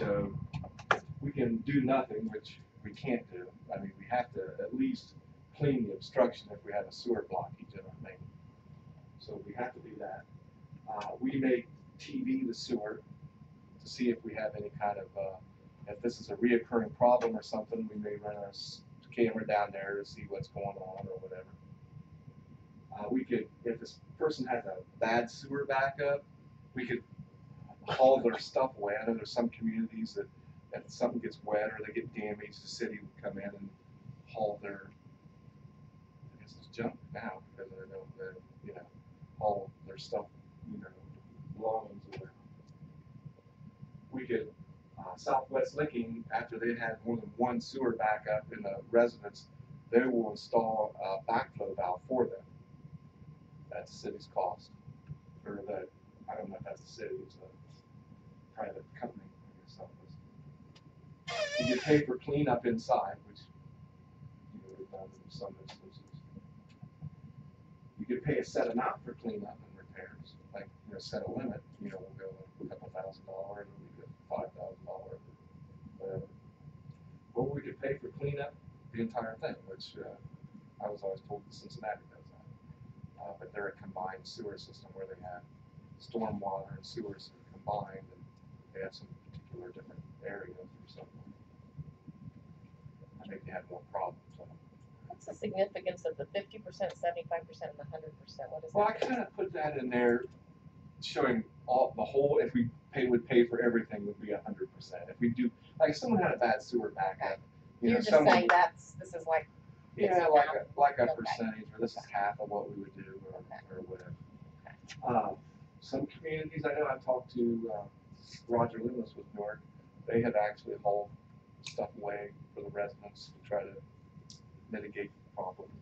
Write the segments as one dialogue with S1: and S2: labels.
S1: showed we can do nothing, which we can't do. I mean, we have to at least clean the obstruction if we have a sewer blockage in our main. So we have to do that. We may TV the sewer to see if we have any kind of, if this is a reoccurring problem or something, we may run our camera down there to see what's going on or whatever. We could, if this person has a bad sewer backup, we could haul their stuff away. I know there's some communities that if something gets wet or they get damaged, the city would come in and haul their, I guess it's junk now because I know that, you know, haul their stuff, you know, belongings away. We could, Southwest Linking, after they had more than one sewer backup in the residence, they will install a backflow valve for them. That's the city's cost. Or the, I don't know if that's the city, it's a private company, I guess Southwest. You get paid for cleanup inside, which you know, we've done in some instances. You could pay a set amount for cleanup and repairs, like, you know, set a limit. You know, we'll go a couple $1,000, or we could $5,000, whatever. Or we could pay for cleanup the entire thing, which I was always told that Cincinnati does that. But they're a combined sewer system where they have stormwater and sewers combined, and they have some particular different areas or something. I think they have more problems.
S2: What's the significance of the 50%, 75%, and the 100%? What is
S1: Well,
S2: that?
S1: I kind of put that in there, showing all the whole. If we would pay for everything, would be 100%. If we do, like, if someone had a bad sewer backup, you
S2: You're
S1: know,
S2: just
S1: someone,
S2: saying this is like.
S1: yeah, like a
S2: Okay.
S1: percentage, or this is half of what we would do, or whatever. Some communities, I know I talked to Roger Loomis with Newark. They have actually hauled stuff away for the residents to try to mitigate problems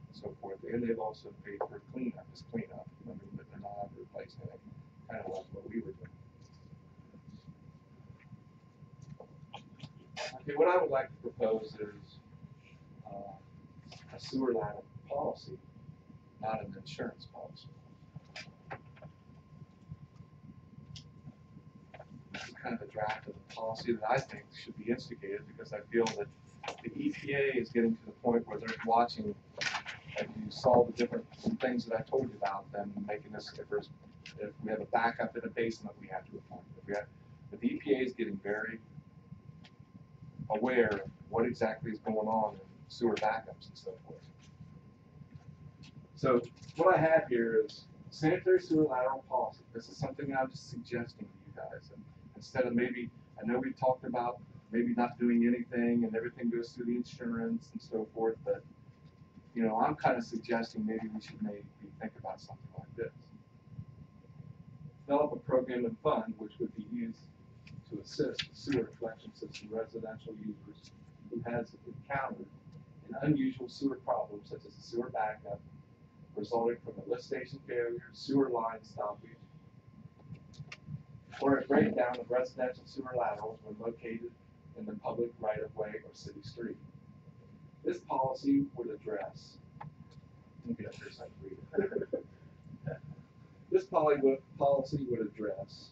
S1: and so forth. And they've also paid for cleanup, just cleanup. I mean, but they're not replacing it, kind of like what we were doing. Okay, what I would like to propose is a sewer line policy, not an insurance policy. This is kind of a draft of the policy that I think should be instigated, because I feel that the EPA is getting to the point where they're watching, and you saw the different things that I told you about them making this, if we have a backup in a basement, we have to appoint it. But the EPA is getting very aware of what exactly is going on in sewer backups and so forth. So what I have here is sanitary sewer lateral policy. This is something I'm just suggesting to you guys. And instead of maybe, I know we've talked about maybe not doing anything and everything goes through the insurance and so forth, but you know, I'm kind of suggesting maybe we should maybe think about something like this. Develop a program and fund which would be used to assist the sewer collection system residential users who has encountered an unusual sewer problem, such as a sewer backup resulting from a lift station failure, sewer line stoppage, or a breakdown of residential sewer laterals when located in the public right-of-way or city street. This policy would address, let me get up here so I can read it. This policy would address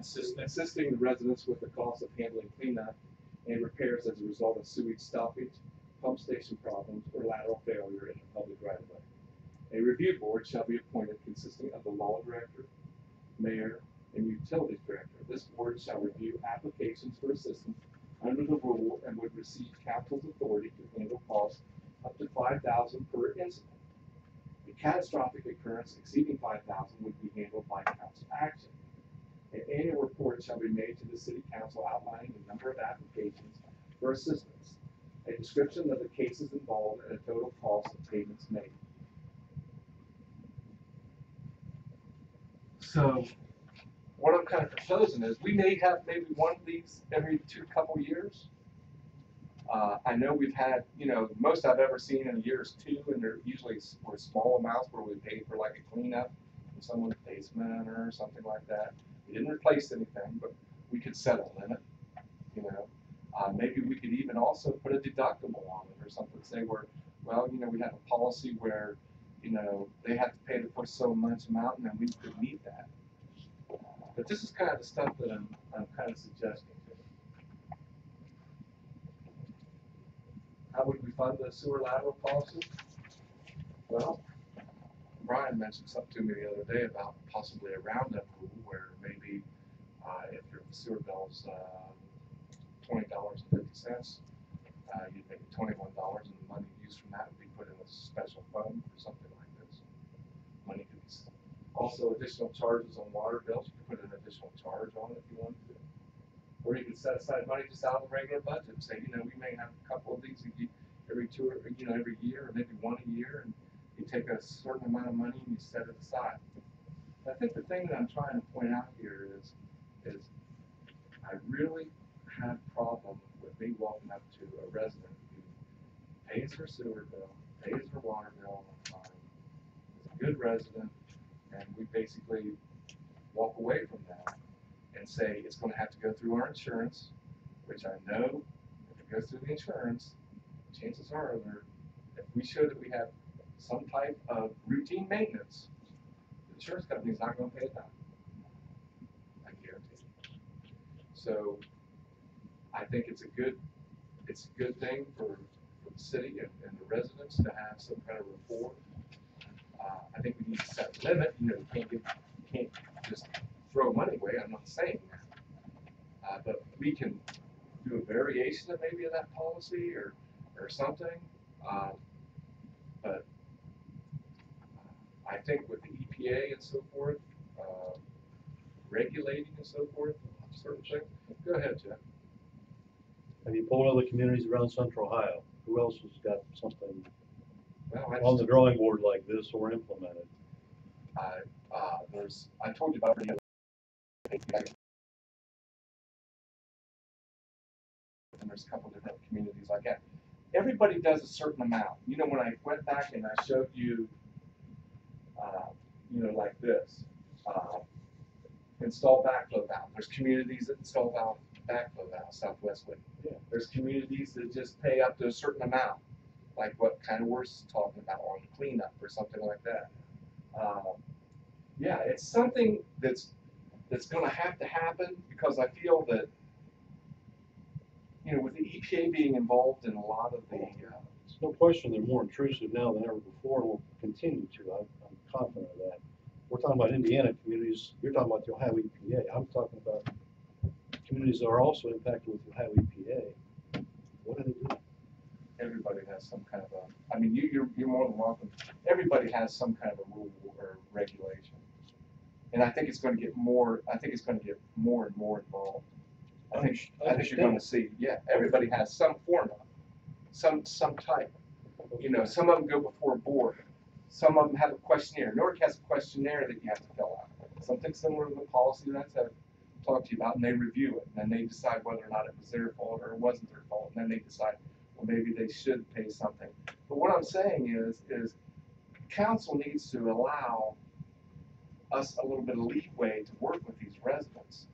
S1: assisting the residents with the cost of handling cleanup and repairs as a result of sewage stoppage, pump station problems, or lateral failure in the public right-of-way. A review board shall be appointed consisting of the law director, mayor, and utilities director. This board shall review applications for assistance under the rule and would receive council's authority to handle costs up to $5,000 per incident. A catastrophic occurrence exceeding $5,000 would be handled by council action. An annual report shall be made to the city council outlining the number of applications for assistance, a description of the cases involved, and a total cost of payments made. So what I'm kind of proposing is we may have maybe one of these every couple years. I know we've had, you know, most I've ever seen in a year is 2, and they're usually were small amounts where we paid for like a cleanup in someone's basement or something like that. We didn't replace anything, but we could set a limit, you know. Maybe we could even also put a deductible on it or something, say where, well, you know, we have a policy where, you know, they have to pay the first so much amount and then we could meet that. But this is kind of the stuff that I'm kind of suggesting. How would we fund the sewer lateral policy? Well, Brian mentioned something to me the other day about possibly a roundup rule where maybe if your sewer bill's $20.50, you'd make it $21, and the money used from that would be put in a special fund or something like this. Money could be also additional charges on water bills. You could put an additional charge on it if you wanted to. Or you could set aside money just out of the regular budget and say, we may have a couple of these every every year, or maybe one a year, and you take a certain amount of money and you set it aside. I think the thing that I'm trying to point out here is I really have a problem with me walking up to a resident who pays her sewer bill, pays her water bill on time, is a good resident, and we basically walk away from that and say it's going to have to go through our insurance, which I know if it goes through the insurance, chances are if we show that we have some type of routine maintenance, the insurance company is not going to pay it down. I guarantee you. So I think it's a good thing for the city and the residents to have some kind of rapport. I think we need to set a limit. You can't just throw money away. I'm not saying that, but we can do a variation of maybe of that policy or something. But I think with the EPA and so forth, regulating and so forth, certain things. Go ahead, Jeff.
S3: Have you polled other communities around Central Ohio? Who else has got something
S1: on
S3: the drawing board like this or implemented?
S1: I told you about and there's a couple different communities like that. Everybody does a certain amount. When I went back and I showed you, like this, install backflow valve. There's communities that install backflow valve, Southwestwood. Yeah. There's communities that just pay up to a certain amount, like what kind of we're talking about on cleanup or something like that. Yeah, it's something that's going to have to happen because I feel that, with the EPA being involved in a lot of the...
S3: There's no question they're more intrusive now than ever before and will continue to. I'm confident of that. We're talking about Indiana communities. You're talking about the Ohio EPA. I'm talking about communities that are also impacted with the Ohio EPA. What do they do?
S1: Everybody has some kind of a... you're more than welcome. Everybody has some kind of a rule or regulation. And I think it's going to get more... I think it's going to get more and more involved. I think you're going to see, everybody has some form of some type. Some of them go before a board. Some of them have a questionnaire. Newark has a questionnaire that you have to fill out. Something similar to the policy that I've talked to you about, and they review it, and then they decide whether or not it was their fault or it wasn't their fault, and then they decide, well, maybe they should pay something. But what I'm saying is council needs to allow us a little bit of leeway to work with these residents.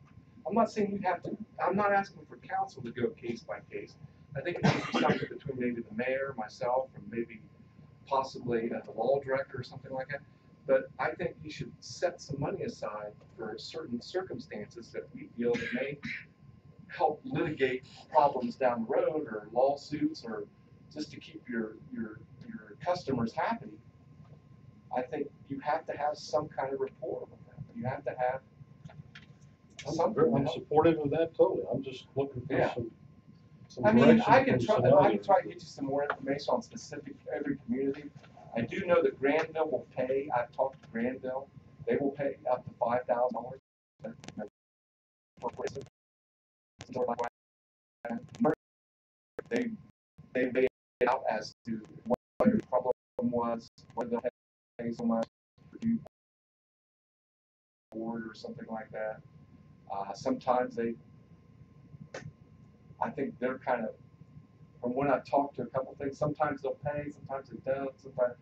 S1: I'm not saying you have to, I'm not asking for council to go case by case. I think it needs to be something between maybe the mayor, myself, and maybe possibly the law director or something like that. But I think you should set some money aside for certain circumstances that we feel that may help litigate problems down the road or lawsuits or just to keep your customers happy. I think you have to have some kind of rapport with them. You have to have
S3: I'm supportive of that totally. I'm just looking for some
S1: I can try to
S3: others.
S1: get you some more information on specific every community. I do know that Granville will pay. I've talked to Granville. They will pay up to $5,000. They made it out as to what your problem was, whether they'll pay so much for you board or something like that. Sometimes I think they're kind of, from when I've talked to a couple things, sometimes they'll pay, sometimes they don't. Sometimes,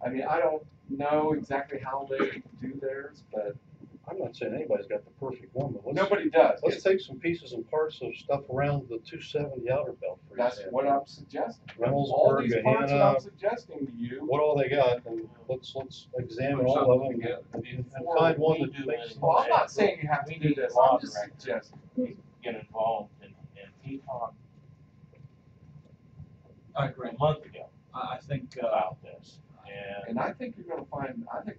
S1: I don't know exactly how they do theirs, but
S3: I'm not saying anybody's got the perfect one, but
S1: nobody does.
S3: Let's take some pieces and parts of stuff around the 270 outer belt,
S1: That's what I'm suggesting.
S3: Reynoldsburg,
S1: All these parts that I'm
S3: Gehenna,
S1: suggesting to you,
S3: what all they got, and let's examine all of them and find one that makes.
S1: well, I'm not saying you have to do this, I'm just suggesting.
S4: Get involved and he talked
S5: I agree.
S4: a month ago
S5: I think,
S4: about this.
S1: And I think you're gonna find, I think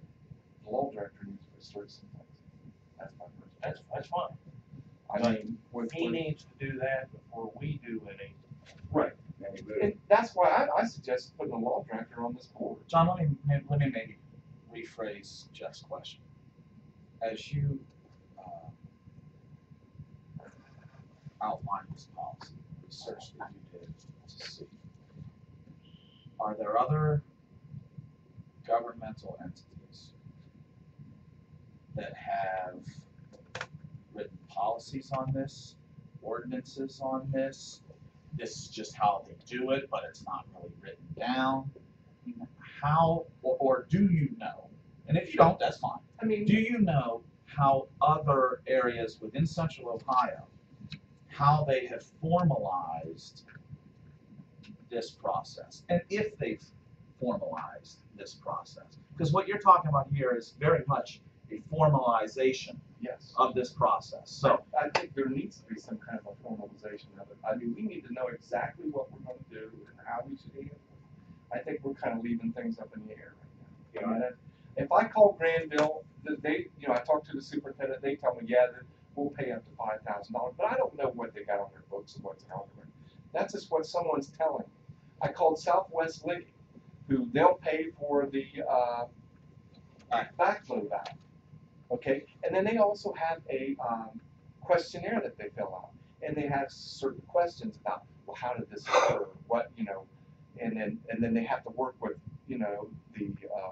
S1: the law director needs to research some things. That's my personal.
S4: That's fine.
S1: I mean,
S4: He needs to do that before we do any.
S1: right, and that's why I suggest putting a law director on this board.
S5: John, let me maybe rephrase Jeff's question. As you outline this policy, research that you did to see, are there other governmental entities that have written policies on this, ordinances on this? This is just how they do it, but it's not really written down. How, or do you know? And if you don't, that's fine.
S1: I mean,
S5: Do you know how other areas within central Ohio, how they have formalized this process? And if they've formalized this process? Because what you're talking about here is very much a formalization
S1: yes.
S5: of this process. So,
S1: I think there needs to be some kind of a formalization of it. I mean, we need to know exactly what we're gonna do and how we should handle it. I think we're kind of leaving things up in the air right now. I mean, if I call Granville, they, you know, I talked to the superintendent, they tell me, yeah, that we'll pay up to $5,000, but I don't know what they got on their books and what's out there. That's just what someone's telling me. I called Southwest Living, who they'll pay for the backflow valve. Okay, and then they also have a questionnaire that they fill out, and they have certain questions about, well, how did this occur? What, you know, and then they have to work with, you know, the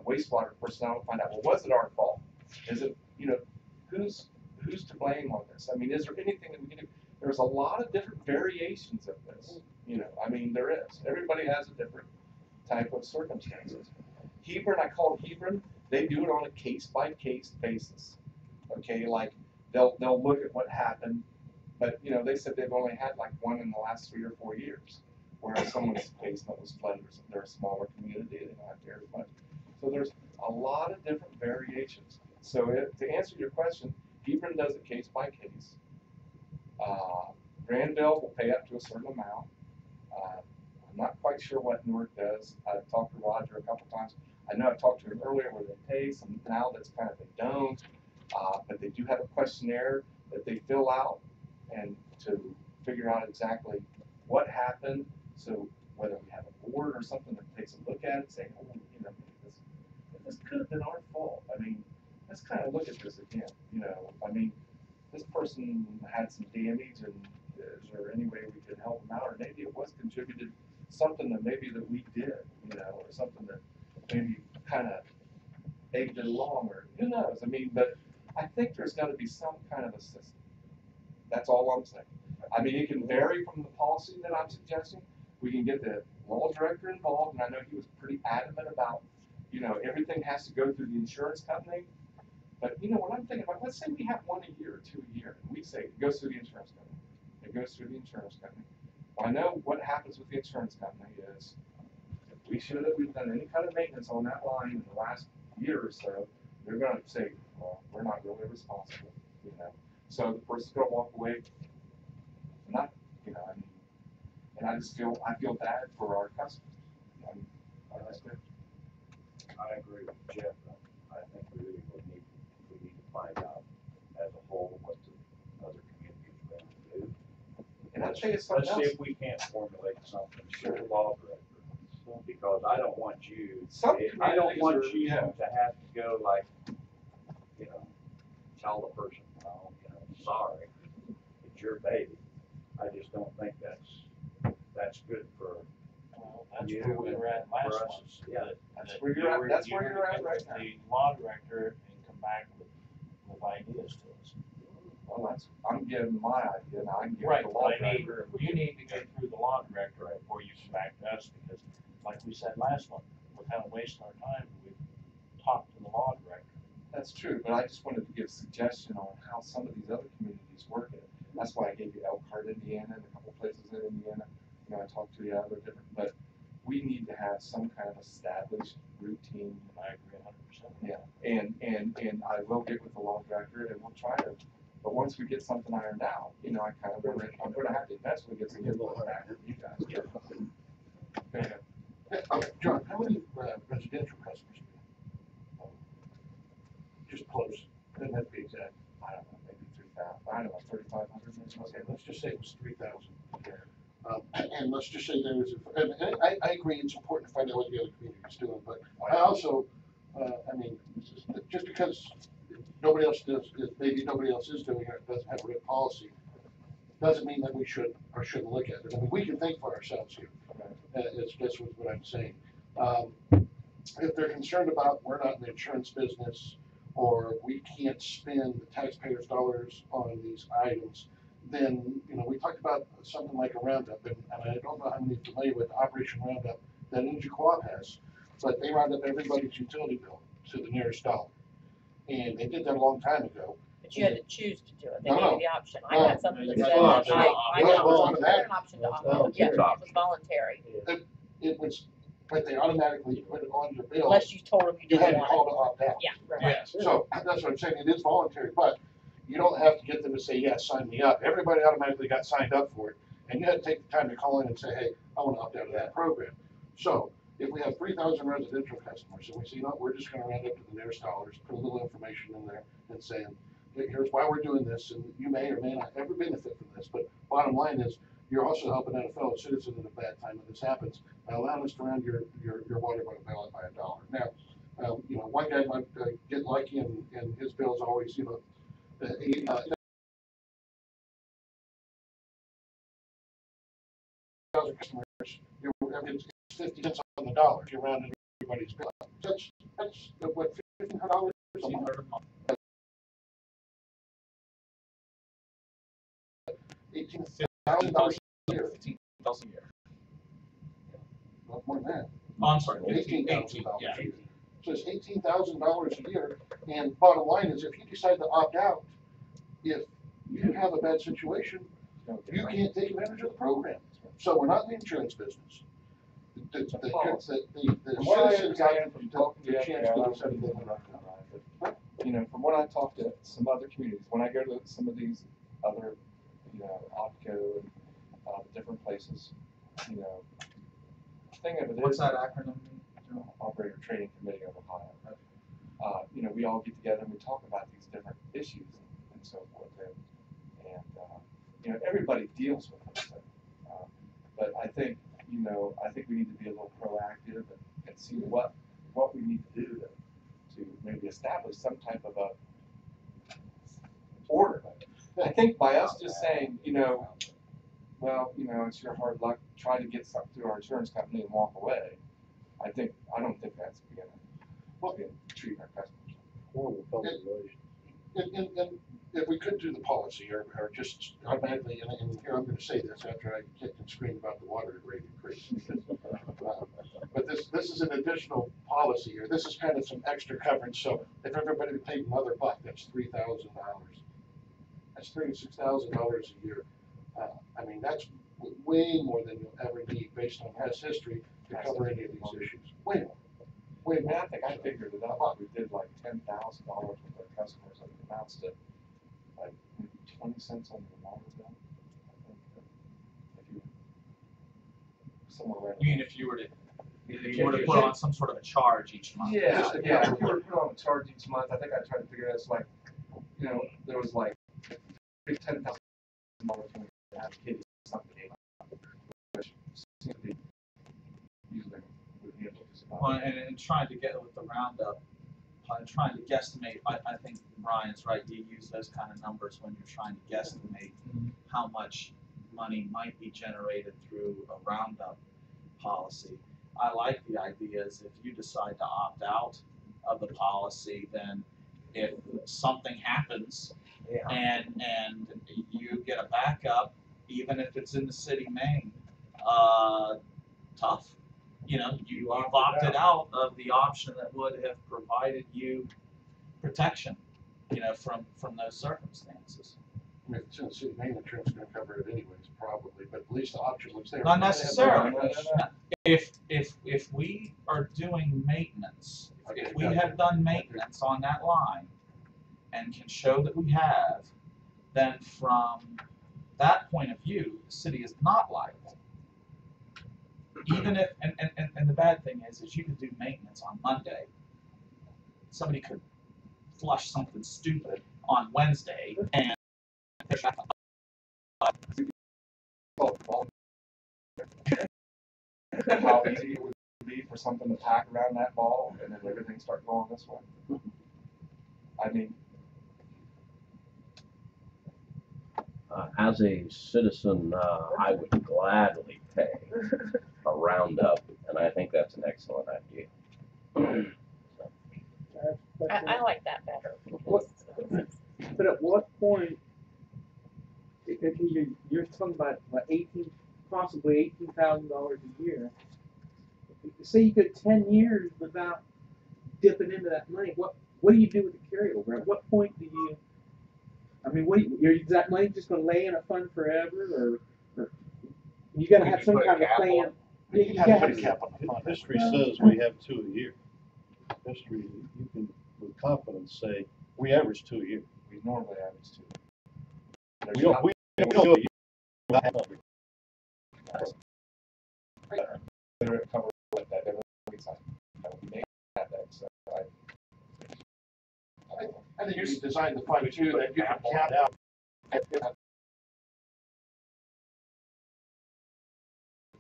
S1: wastewater personnel to find out, well, was it our fault? Is it, you know, who's to blame on this? I mean, is there anything that we can do? There's a lot of different variations of this. You know, I mean, there is. Everybody has a different type of circumstances. Hebron, I called Hebron. They do it on a case-by-case basis. Okay, like they'll look at what happened, but you know, they said they've only had like one in the last 3 or 4 years, whereas someone's basement was flooded, or they're a smaller community, they don't have to as much. So there's a lot of different variations. So to answer your question, Hebron does it case-by-case. Granville will pay up to a certain amount. I'm not quite sure what Newark does. I've talked to Roger a couple times. I know I talked to him earlier where they pay, some now that's kind of they don't. But they do have a questionnaire that they fill out and to figure out exactly what happened. So whether we have a board or something that takes a look at it, saying, oh, you know, this could have been our fault. I mean, let's kind of look at this again. You know, I mean, this person had some damage, and is there any way we could help them out? Or maybe it was contributed something that maybe that we did, you know, or something that maybe kind of egged it along, or who knows? I mean, but I think there's got to be some kind of a system. That's all I'm saying. I mean, it can vary from the policy that I'm suggesting. We can get the law director involved, and I know he was pretty adamant about, you know, everything has to go through the insurance company. But you know what I'm thinking about? Let's say we have 1 a year or 2 a year, and we say it goes through the insurance company. It goes through the insurance company. Well, I know what happens with the insurance company is if we've done any kind of maintenance on that line in the last year or so, they're going to say, well, we're not really responsible, you know. So the person's going to walk away, not, you know, I mean, and I feel bad for our customers.
S6: I agree with Jeff. I think we really need to find out as a whole what the other communities are going to do.
S1: And I'll tell you something
S6: Let's
S1: else.
S6: see if we can't formulate something for the law director. Because I don't want you,
S1: Some
S6: I don't want
S1: communities are-
S6: you
S1: yeah.
S6: to have to go like, you know, tell the person, well, you know, sorry, it's your baby. I just don't think that's good for
S4: That's
S6: you
S4: where we were at
S6: for
S4: last
S6: us.
S4: month.
S6: Yeah.
S1: That's where you're at. That's where you're at
S4: get
S1: right
S4: with
S1: now.
S4: the law director and come back with ideas to us.
S1: Well, I'm giving my idea, now I can give
S4: Right,
S1: the law
S4: but
S1: director.
S4: you need to go through the law director before you come back to us, because like we said last month, we're kind of wasting our time. We talked to the law director.
S1: That's true, but I just wanted to give a suggestion on how some of these other communities work it. That's why I gave you Elkhart, Indiana, and a couple places in Indiana. I you know, I talked to the other different, but we need to have some kind of established routine.
S4: I agree 100%.
S1: Yeah, and I will get with the law director and we'll try to, but once we get something ironed out, you know, I'm gonna have to eventually get some input back from you guys.
S4: Yeah.
S7: Okay, John, how many residential customers do you have? Just close, doesn't have to be exact.
S1: I don't know, maybe 3,000, I don't know, 3,500 maybe.
S7: Okay, let's just say it was 3,000. And let's just say there is, and I agree, it's important to find out what the other community is doing, but I also, I mean, just because nobody else does, maybe nobody else is doing it, doesn't have a written policy, doesn't mean that we should or shouldn't look at it. I mean, we can think for ourselves here. That's what I'm saying. If they're concerned about we're not in the insurance business or we can't spend the taxpayers' dollars on these items, then, you know, we talked about something like a roundup, and I don't know how many are familiar with Operation Roundup that Energy Co-op has, but they round up everybody's utility bill to the nearest dollar. And they did that a long time ago.
S2: But you had to choose to do it. They
S7: No,
S2: gave
S7: no.
S2: you the option. I
S7: No.
S2: had something that
S4: You
S2: said
S4: had
S2: that
S4: option.
S2: I
S7: Well,
S2: got
S7: well,
S2: an
S7: that-
S2: option to opt
S3: Well,
S2: out. Yeah, it
S5: volunteer.
S2: was voluntary,
S7: It was, but they automatically put it on your bill.
S2: unless you told them you
S7: You had
S2: didn't
S7: to call
S2: want
S7: to opt out.
S2: it. Yeah, right.
S4: Yes.
S7: So that's what I'm saying, it is voluntary, but you don't have to get them to say, yes, sign me up. Everybody automatically got signed up for it, and you had to take the time to call in and say, hey, I want to opt out of that program. So if we have 3,000 residential customers, and we say, no, we're just going to round up to the nearest dollars, put a little information in there and saying, here's why we're doing this, and you may or may not ever benefit from this, but bottom line is, you're also helping out a fellow citizen at a bad time when this happens by allowing us to round your water bill by $1. Now, you know, one guy might get lucky and his bill's always, you know, 8,000 customers, it's 50 cents on the dollar. You're rounding everybody's bill up. That's what, $1,500 a month. $18,000 a year.
S5: $15,000 a year.
S7: Not more than that.
S5: Oh, I'm sorry,
S7: $18,000
S5: yeah.
S7: a year. So it's $18,000 a year, and bottom line is, if you decide to opt out, if you have a bad situation, you can't take advantage of the program. So we're not in the insurance business. The
S1: From what I
S7: citizens got
S1: understand from talking to
S7: the
S1: you,
S7: chance
S1: I
S7: to
S1: don't
S7: decide
S1: think
S7: they
S1: they
S7: want
S1: want
S7: to
S1: to
S7: opt out.
S1: ride, but, you know, from what I talked to some other communities, when I go to some of these other, you know, OPCO and different places, you know, the thing of it is.
S5: What's that acronym mean?
S1: Operator Training Committee of Ohio. You know, we all get together and we talk about these different issues and so forth, and you know, everybody deals with this thing. But I think, you know, I think we need to be a little proactive and see what we need to do to maybe establish some type of a order. I think by us just saying, you know, well, you know, it's your hard luck, try to get something through our insurance company and walk away. I don't think that's being treating our customers.
S3: Horrible public relations.
S7: And if we could do the policy or just automatically, and here I'm going to say this after I kicked and screamed about the water rate increase. But this is an additional policy, or this is kind of some extra coverage. So if everybody paid another $1, that's $3,000. That's $36,000 a year. I mean, that's way more than you'll ever need based on past history to cover any of these issues. Way more. Way
S1: I mean,
S7: more.
S1: I think I figured it out. We did like $10,000 with our customers, and it amounts to like maybe 20 cents on the water bill. I think if you somewhere right.
S5: You mean if you were to put on some sort of a charge each month?
S1: Yeah, yeah. If you were to put on a charge each month, I think I tried to figure it out. It's like, you know, there was like $10,000 when we have kids something, which seems to be usually would handle just about.
S5: Well, and trying to get with the roundup, trying to guesstimate, I think Brian's right, you use those kind of numbers when you're trying to guesstimate how much money might be generated through a roundup policy. I like the idea is if you decide to opt out of the policy, then if something happens and you get a backup, even if it's in the city main, tough. You know, you've opted out of the option that would have provided you protection, you know, from those circumstances.
S7: mean, it's in the city maintenance insurance is gonna cover it anyways, probably, but at least the option was there.
S4: Not necessarily.
S1: No.
S4: If we are doing maintenance, if we have done maintenance on that line and can show that we have, then from that point of view, the city is not liable. Even if, and the bad thing is you could do maintenance on Monday. Somebody could flush something stupid on Wednesday and
S1: How easy it would be for something to pack around that ball and then everything start going this way. I mean,
S8: As a citizen, I would gladly pay a roundup, and I think that's an excellent idea.
S2: I like that better.
S9: What- But at what point, if you're talking about what, possibly $18,000 a year, say you go 10 years without dipping into that money, what do you do with the carryover? At what point do you, I mean, is that money just gonna lay in a fund forever, or you gotta have some kind of plan? Yeah, you gotta
S7: Put a
S9: have-
S7: cap on the fund.
S3: History says we have 2 a year. History, you can with confidence say, we average 2 a year.
S1: we normally average two.
S3: We don't do a year without having
S1: They're covered with that every time. We may have that, so
S7: I think you should design the fund too, that you can cap out.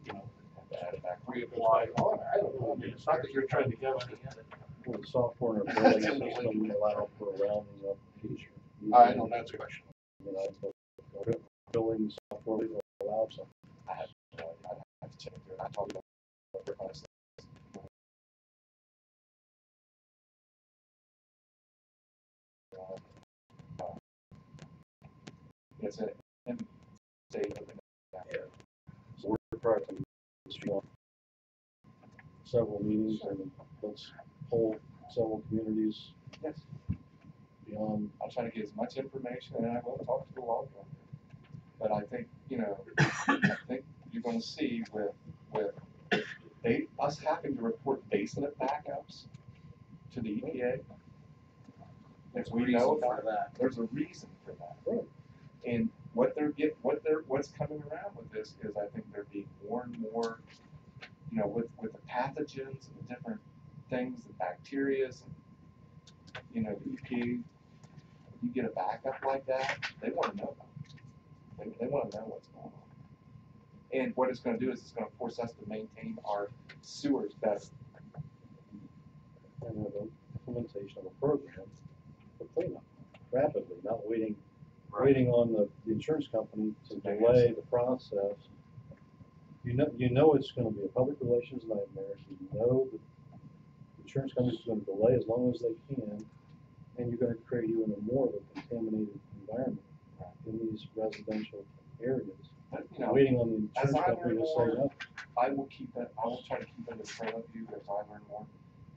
S1: you know, have to add it back.
S7: Reapply on, I don't know, I mean, it's not that you're trying to get money in it.
S3: Well, the software and billing system allow for a rounding up feature.
S7: I don't know, that's a question.
S3: I mean, I don't billing software will allow something.
S1: I have no idea. I'd have to check through it. I told you what their price is. It's a state of
S3: So we're practicing several meetings and let's poll several communities
S1: yes.
S3: beyond.
S1: I'll try to get as much information and I will talk to the law director. But I think, you know, I think you're gonna see with us having to report basement backups to the EPA. If we know about that, there's a reason for that.
S3: Right.
S1: And what's coming around with this is I think they're being more and more, you know, with the pathogens and the different things, the bacterias, and, you know, the EPA, you get a backup like that, they wanna know about it. They wanna know what's going on. And what it's gonna do is it's gonna force us to maintain our sewers better.
S3: And have an implementation of a program for cleanup rapidly, not waiting on the insurance company to delay the process. You know it's gonna be a public relations nightmare, you know that the insurance company's gonna delay as long as they can, and you're gonna create even more of a contaminated environment in these residential areas.
S1: But, you know,
S3: Waiting on the
S1: as
S3: insurance
S1: I
S3: company
S1: learn
S3: to say
S1: more,
S3: no.
S1: I will try to keep it in front of you as I learn more.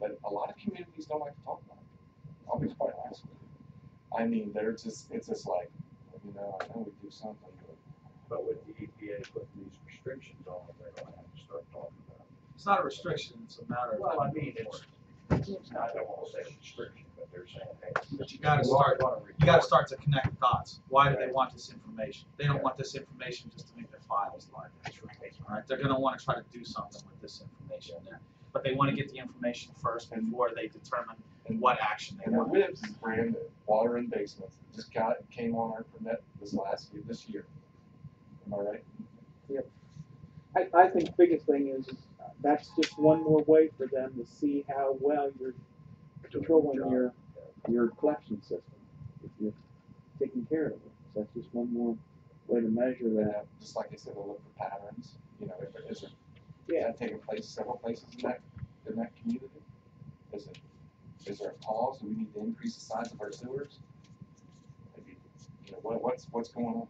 S1: But a lot of communities don't like to talk about it. I'll be quite honest with you. I mean, it's just like, you know, I know we do something,
S6: But with the EPA putting these restrictions on them, they're gonna have to start talking about it.
S4: it's not a restriction, it's a matter of.
S6: Well, I mean, I don't wanna say restriction, but they're saying, hey.
S4: But you gotta start to connect the dots. Why do they want this information? They don't want this information just to make their files larger. Alright, they're gonna wanna try to do something with this information there. But they wanna get the information first before they determine what action they
S1: and the
S4: want.
S1: WIBS is brand new, water in basements. It just came on our permit this year. Am I right?
S9: I think the biggest thing is that's just one more way for them to see how well you're controlling your collection system, if you're taking care of it. So that's just one more way to measure
S1: And
S9: that.
S1: just like I said, we'll look for patterns, you know, is
S9: Yeah.
S1: that taking place several places in that community? Is there a pause? Do we need to increase the size of our sewers? Maybe, you know, what's going on?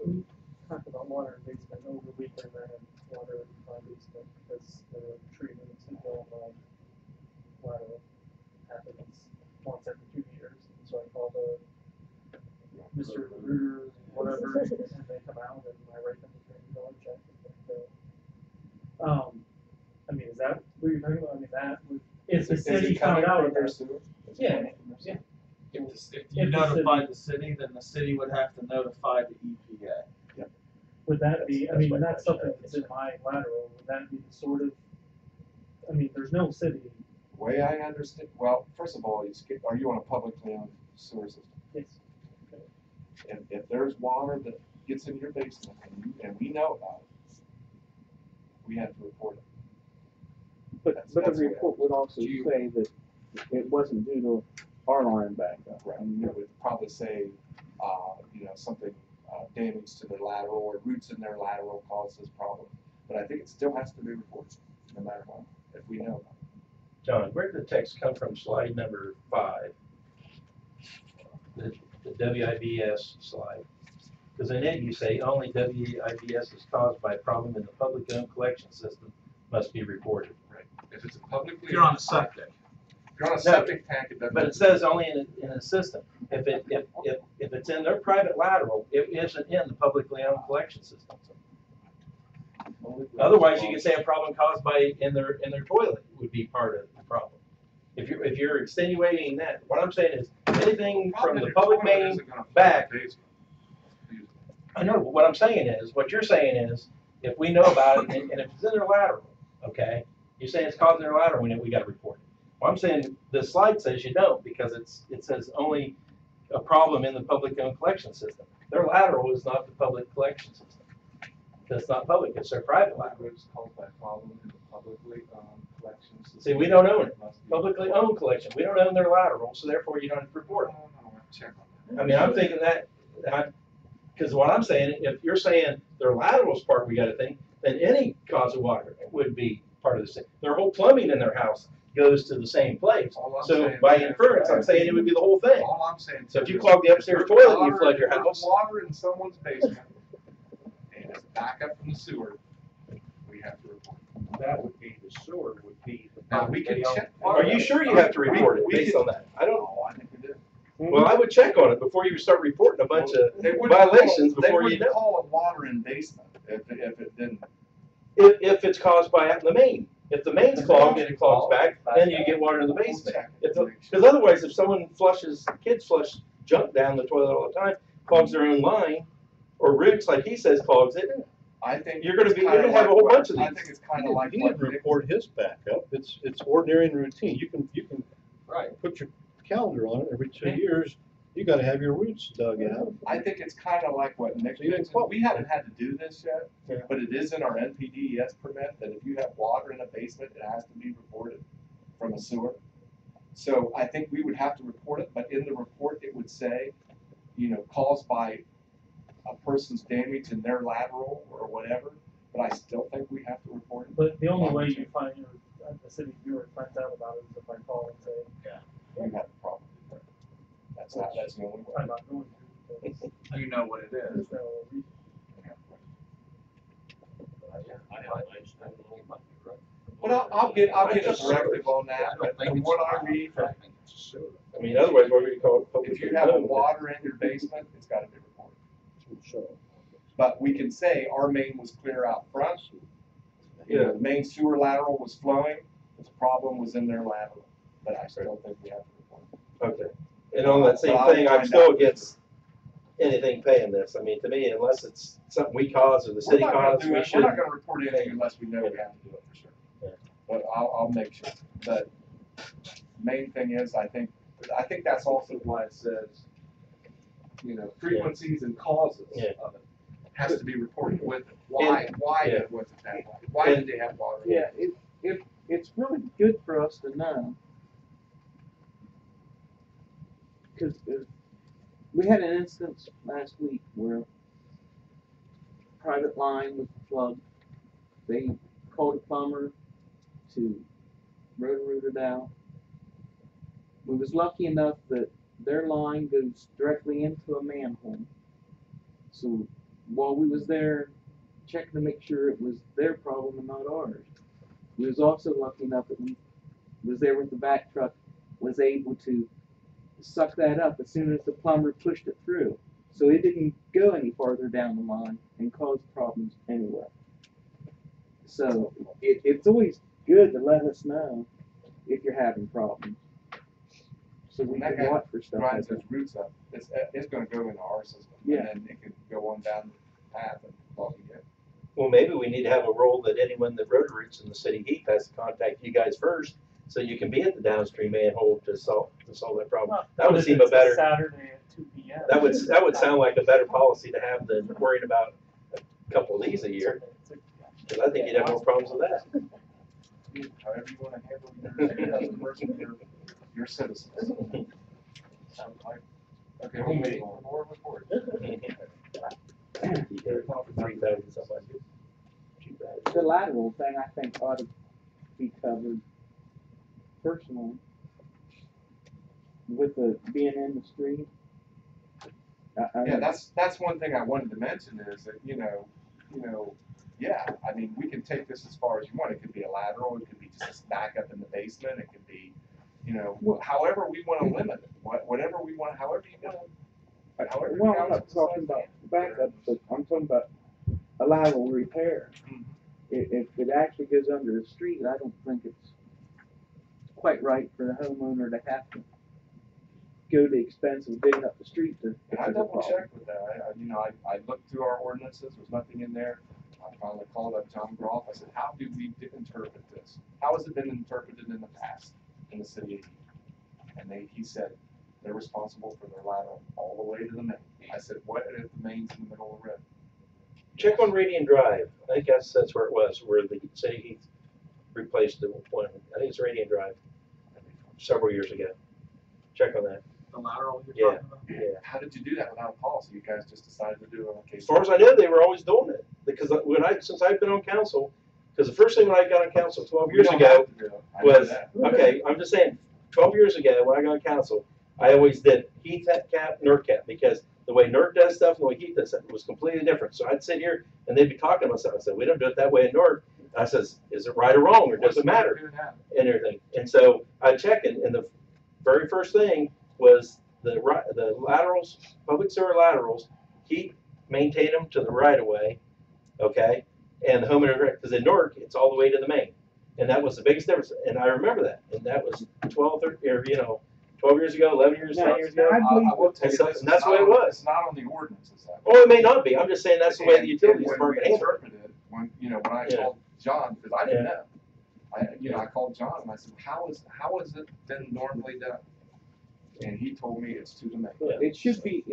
S10: We talked about water in basement over the weekend. I had water in my basement because the treatments and all my water happens once every 2 years. And so I called the Mr. Rooter, whatever, and they come out and I write them a $300 check. I mean, is that what you're talking about? I mean, that would, if the
S1: Is
S10: city
S1: it coming
S10: found out
S1: from their
S10: that,
S1: sewer? Is it
S10: Yeah,
S1: coming from their sewer?
S4: If you
S10: If the
S4: notified the city, then the city would have to notify the EPA.
S10: would that be, I
S8: That's
S10: mean,
S8: my
S10: that's
S8: question.
S10: something that's in my lateral, would that be the sort of, I mean, there's no city,
S1: The way I understand, well, first of all, are you on a publicly owned sewer system?
S10: yes.
S1: If there's water that gets in your basement and we know about it, we have to report it.
S9: But
S1: That's
S9: the
S1: what I-
S9: report would also
S1: Do you-
S9: say that it wasn't due to our line backup.
S1: Right, it would probably say, something, damage to their lateral or roots in their lateral causes problems. But I think it still has to be reported, no matter what, if we know about it.
S11: John, where did the text come from, slide number 5? The WIBS slide. Because in it you say only WIBS is caused by a problem in the public owned collection system must be reported.
S1: Right. If it's a publicly.
S4: If you're on a septic.
S1: If you're on a septic tank, it doesn't.
S11: But it says only in a system. If it's in their private lateral, it isn't in the publicly owned collection system. Otherwise, you could say a problem caused by in their toilet would be part of the problem. If you're extenuating that, what I'm saying is anything from the public main back. I know, but what I'm saying is, what you're saying is, if we know about it and if it's in their lateral, okay, you're saying it's causing their lateral, we got to report it. Well, I'm saying the slide says you don't because it says only a problem in the public owned collection system. Their lateral is not the public collection system. It's not public, it's their private lateral.
S1: It's caused by a problem in the publicly owned collection system.
S11: See, we don't own it. Publicly owned collection, we don't own their lateral, so therefore you don't have to report it.
S1: No, check on that.
S11: I mean, I'm thinking that, because what I'm saying, if you're saying their lateral's part we gotta think, then any cause of water would be part of the same. Their whole plumbing in their house goes to the same place.
S1: All I'm
S11: So
S1: saying
S11: by
S1: is-
S11: inference, I'm saying it would be the whole thing.
S1: All I'm saying.
S11: So if you
S1: is
S11: clog the upstairs
S1: if
S11: toilet,
S1: there's
S11: you flood your
S1: water- if
S11: house.
S1: there's water in someone's basement and it's back up from the sewer, we have to report it.
S6: That would be, the sewer would be. the
S1: Now, we can
S6: publicly owned
S1: check.
S11: Are you sure you have to report it
S1: We
S11: based
S1: can-
S11: on that? I don't,
S1: Oh, I think we do.
S11: well, I would check on it before you start reporting a bunch of
S1: They wouldn't
S11: violations
S1: call-
S11: before you
S1: They wouldn't
S11: know.
S1: call it water in basement if it didn't.
S11: If it's caused by the main. If the main's clogged and it clogs back, then you get water in the
S1: We'll
S11: basement.
S1: check it to make sure.
S11: Because otherwise, if someone kids flush junk down the toilet all the time, clogs their own line, or Rick's, like he says, clogs it,
S1: I think
S11: you're gonna
S1: it's
S11: be- you're
S1: kinda
S11: gonna have a
S1: like
S11: whole
S1: what-
S11: bunch of
S1: I
S11: these.
S1: think it's kind of like
S3: He
S1: what
S3: didn't
S1: Nick-
S3: report his backup. It's ordinary and routine. You can
S1: Right.
S3: put your calendar on it every 2 years. You got to have your roots dug out.
S1: I think it's kind of like what Nick
S3: So you didn't
S1: mentioned.
S3: quote.
S1: We haven't had to do this yet,
S11: Yeah.
S1: but it is in our NPDES permit that if you have water in a basement, it has to be reported from a sewer. So I think we would have to report it, but in the report, it would say, caused by a person's damage in their lateral or whatever, but I still think we have to report it.
S10: But the only way you find, the city viewer finds out about it is if I call and say,
S1: You have a problem. That's the only way.
S10: I'm not going to, because
S4: You know what it is.
S10: there's no reason.
S1: But I'll get a directive on that, but from what I read,
S11: I mean, otherwise, what would you call it? Public
S1: if you have
S11: owned?
S1: water in your basement, it's gotta be reported.
S3: So,
S1: But we can say our main was clear out front.
S11: Yeah.
S1: The main sewer lateral was flowing, the problem was in their lateral, but I still think we have to report it.
S11: Okay. And on that same
S1: But I'll
S11: thing, I'm
S1: find
S11: still
S1: out.
S11: against anything paying this. I mean, to me, unless it's something we cause or the city
S1: We're not gonna
S11: caused,
S1: do
S11: we
S1: it. We're
S11: should.
S1: not gonna report anything unless we know we have to do it for sure.
S11: Yeah.
S1: But I'll make sure. But main thing is, I think that's also why it says, frequencies and causes
S11: Yeah.
S1: of it has to be reported with it. Why
S11: yeah.
S1: was it that way? Why did they have water?
S9: Yeah, it's really good for us to know. Because we had an instance last week where private line was plugged. They called a plumber to root it out. We was lucky enough that their line goes directly into a manhole. So while we was there checking to make sure it was their problem and not ours, we was also lucky enough that we was there with the back truck, was able to suck that up as soon as the plumber pushed it through. So it didn't go any farther down the line and cause problems anywhere. So it's always good to let us know if you're having problems. So we
S1: When that
S9: can
S1: guy
S9: watch for stuff like
S1: drives
S9: that.
S1: those roots up, it's gonna go into our system.
S9: Yeah.
S1: And then it can go on down the path and plug you in.
S11: Well, maybe we need to have a rule that anyone that road roots in the city of Heath has to contact you guys first, so you can be at the downstream manhole to solve that problem.
S10: Well,
S11: That would
S10: if
S11: seem a
S10: it's
S11: better,
S10: Saturday at 2 p.m.
S11: that would sound like a better policy to have than worrying about a couple of these a year. Because I think you'd have more problems with that.
S1: However you wanna handle your person, your citizens. Sounds like, okay, we'll meet on more report.
S9: The lateral thing, I think, ought to be covered personally with the being in the street.
S1: Yeah, that's one thing I wanted to mention is that, yeah, I mean, we can take this as far as you want. It could be a lateral, it could be just a stack up in the basement, it could be, however we want to limit it, whatever we want, however you want to. However
S9: Well,
S1: you
S9: I'm not talking about backup, but I'm talking about a lateral repair. If it actually goes under the street, I don't think it's quite right for the homeowner to have to go the expense of digging up the street to
S1: And I
S9: fix the
S1: double
S9: problem.
S1: checked with that. I looked through our ordinances, there's nothing in there. I finally called up John Groff. I said, how do we interpret this? How has it been interpreted in the past in the city of Heath? And he said, they're responsible for their lateral all the way to the main. I said, what if the main's in the middle of the road?
S11: Check on Radiant Drive. I think that's where it was, where the city of Heath replaced the one. I think it's Radiant Drive several years ago. Check on that.
S4: The lateral you're talking about?
S11: Yeah.
S1: How did you do that without a policy? You guys just decided to do it on a case.
S11: As far as I know, they were always doing it, because since I've been on council, because the first thing when I got on council 12 years ago was, okay, I'm just saying, 12 years ago when I got on council, I always did Heath cap, NERC cap, because the way NERC does stuff and the way Heath does stuff was completely different. So I'd sit here and they'd be talking about stuff. I said, we don't do it that way in NERC. I says, is it right or wrong, or does it matter? And everything. And so I checked it, and the very first thing was the laterals, public sewer laterals, Heath maintained them to the right of way, okay? And the homeowner, because in Newark, it's all the way to the main. And that was the biggest difference. And I remember that. And that was 12 years ago, 11 years, 10 years ago.
S1: I will tell you
S11: And
S1: this,
S11: that's the way it was.
S1: It's not on the ordinances.
S11: Oh, it may not be. I'm just saying that's the way the utilities
S1: When
S11: department
S1: we
S11: handled it.
S1: interpreted it, when I called John, because I didn't know. I called John and I said, how is it been normally done? And he told me it's to the main.
S9: It should be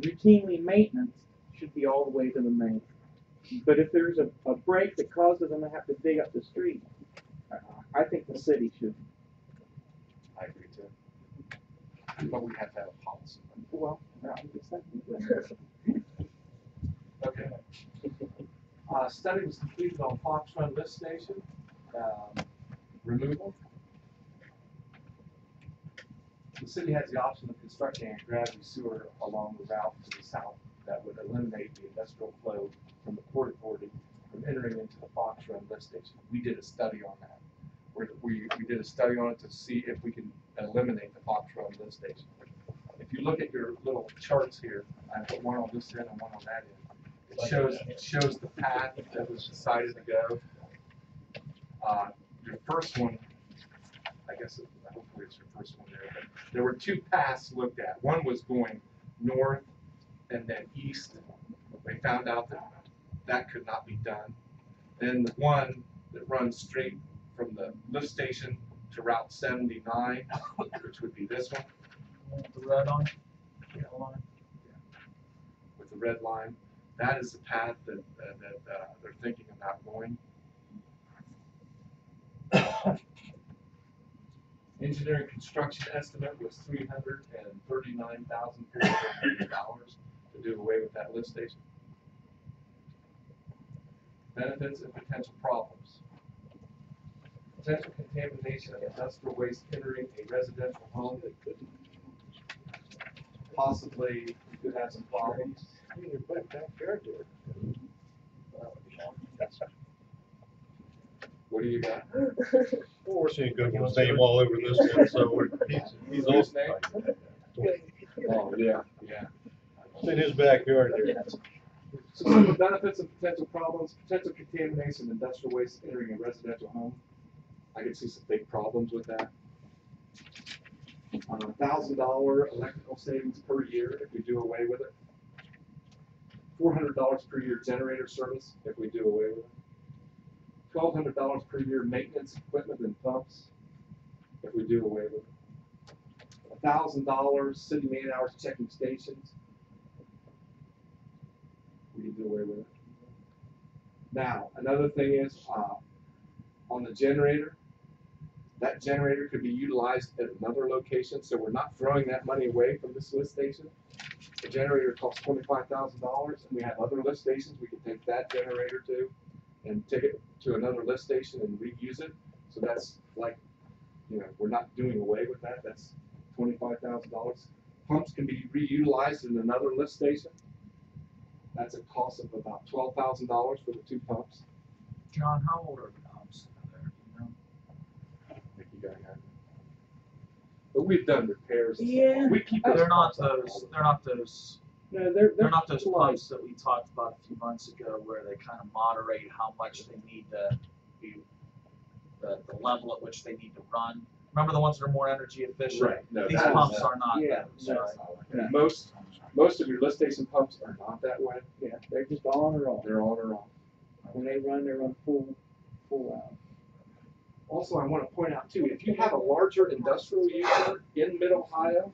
S9: routinely maintenance, should be all the way to the main. But if there's a break that causes them to have to dig up the street, I think the city should.
S1: I agree too. But we have to have a policy.
S9: Well, I'm just saying.
S1: Okay. Study was completed on Fox Run lift station, removal. The city has the option of constructing a gravity sewer along the route to the south that would eliminate the industrial flow from the Port Authority from entering into the Fox Run lift station. We did a study on that. We did a study on it to see if we can eliminate the Fox Run lift station. If you look at your little charts here, I put one on this end and one on that end. It shows the path that was decided to go. Your first one, I guess, hopefully it's your first one there, but there were two paths looked at. One was going north and then east. They found out that that could not be done. Then the one that runs straight from the lift station to Route 79, which would be this one.
S4: The red on, yellow line.
S1: With the red line, that is the path that they're thinking about going. Engineering construction estimate was $339,400 to do away with that lift station. Benefits and potential problems. Potential contamination of industrial waste entering a residential home that could possibly you could have some problems. What do you got?
S3: Well, we're seeing Google's name all over this one, so he's
S1: Whose
S3: also.
S1: name? Oh, yeah, yeah.
S3: It's in his backyard there.
S1: So some of the benefits and potential problems, potential contamination, industrial waste entering a residential home. I can see some big problems with that. $1,000 electrical savings per year if we do away with it. $400 per year generator service if we do away with it. $1,200 per year maintenance equipment and pumps if we do away with it. $1,000 city man hours checking stations. We can do away with it. Now, another thing is on the generator, that generator could be utilized at another location, so we're not throwing that money away from this lift station. The generator costs $25,000, and we have other lift stations we can take that generator to and take it to another lift station and reuse it. So that's like, you know, we're not doing away with that. That's $25,000. Pumps can be reutilized in another lift station. That's a cost of about $12,000 for the 2 pumps.
S4: John, how old are the pumps there? You know?
S1: I think you got it. But we've done repairs. And
S9: Yeah.
S1: stuff. We keep those
S4: They're not
S1: pumps up all
S4: those.
S1: the
S4: They're not those.
S9: No,
S4: They're not those
S9: light.
S4: pumps that we talked about a few months ago, where they kind of moderate how much they need to be, the level at which they need to run. Remember the ones that are more energy efficient?
S1: Right. No,
S4: These
S1: that is
S4: pumps
S1: not-
S4: are not
S9: Yeah,
S4: those,
S9: no.
S4: right?
S1: And most of your lift station pumps are not that way.
S9: Yeah, they're just on or off.
S1: They're on or off.
S9: When they run full out.
S1: Also, I want to point out too, if you have a larger industrial user in Mid-Ohio,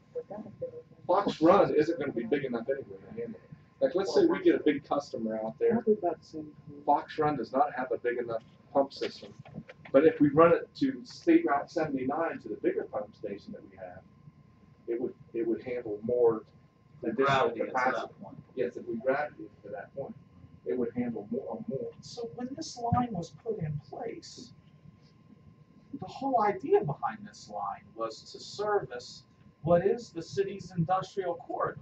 S1: Fox Run isn't going to be big enough anyway to handle it. Like, let's say we get a big customer out there,
S9: Probably about the same time.
S1: Fox Run does not have a big enough pump system. But if we run it to State Route 79 to the bigger pump station that we have, it would handle more additional
S4: Gravity to
S1: capacity.
S4: that point.
S1: Yes, if we gravity it to that point, it would handle more.
S4: So when this line was put in place, the whole idea behind this line was to service what is the city's industrial corridor.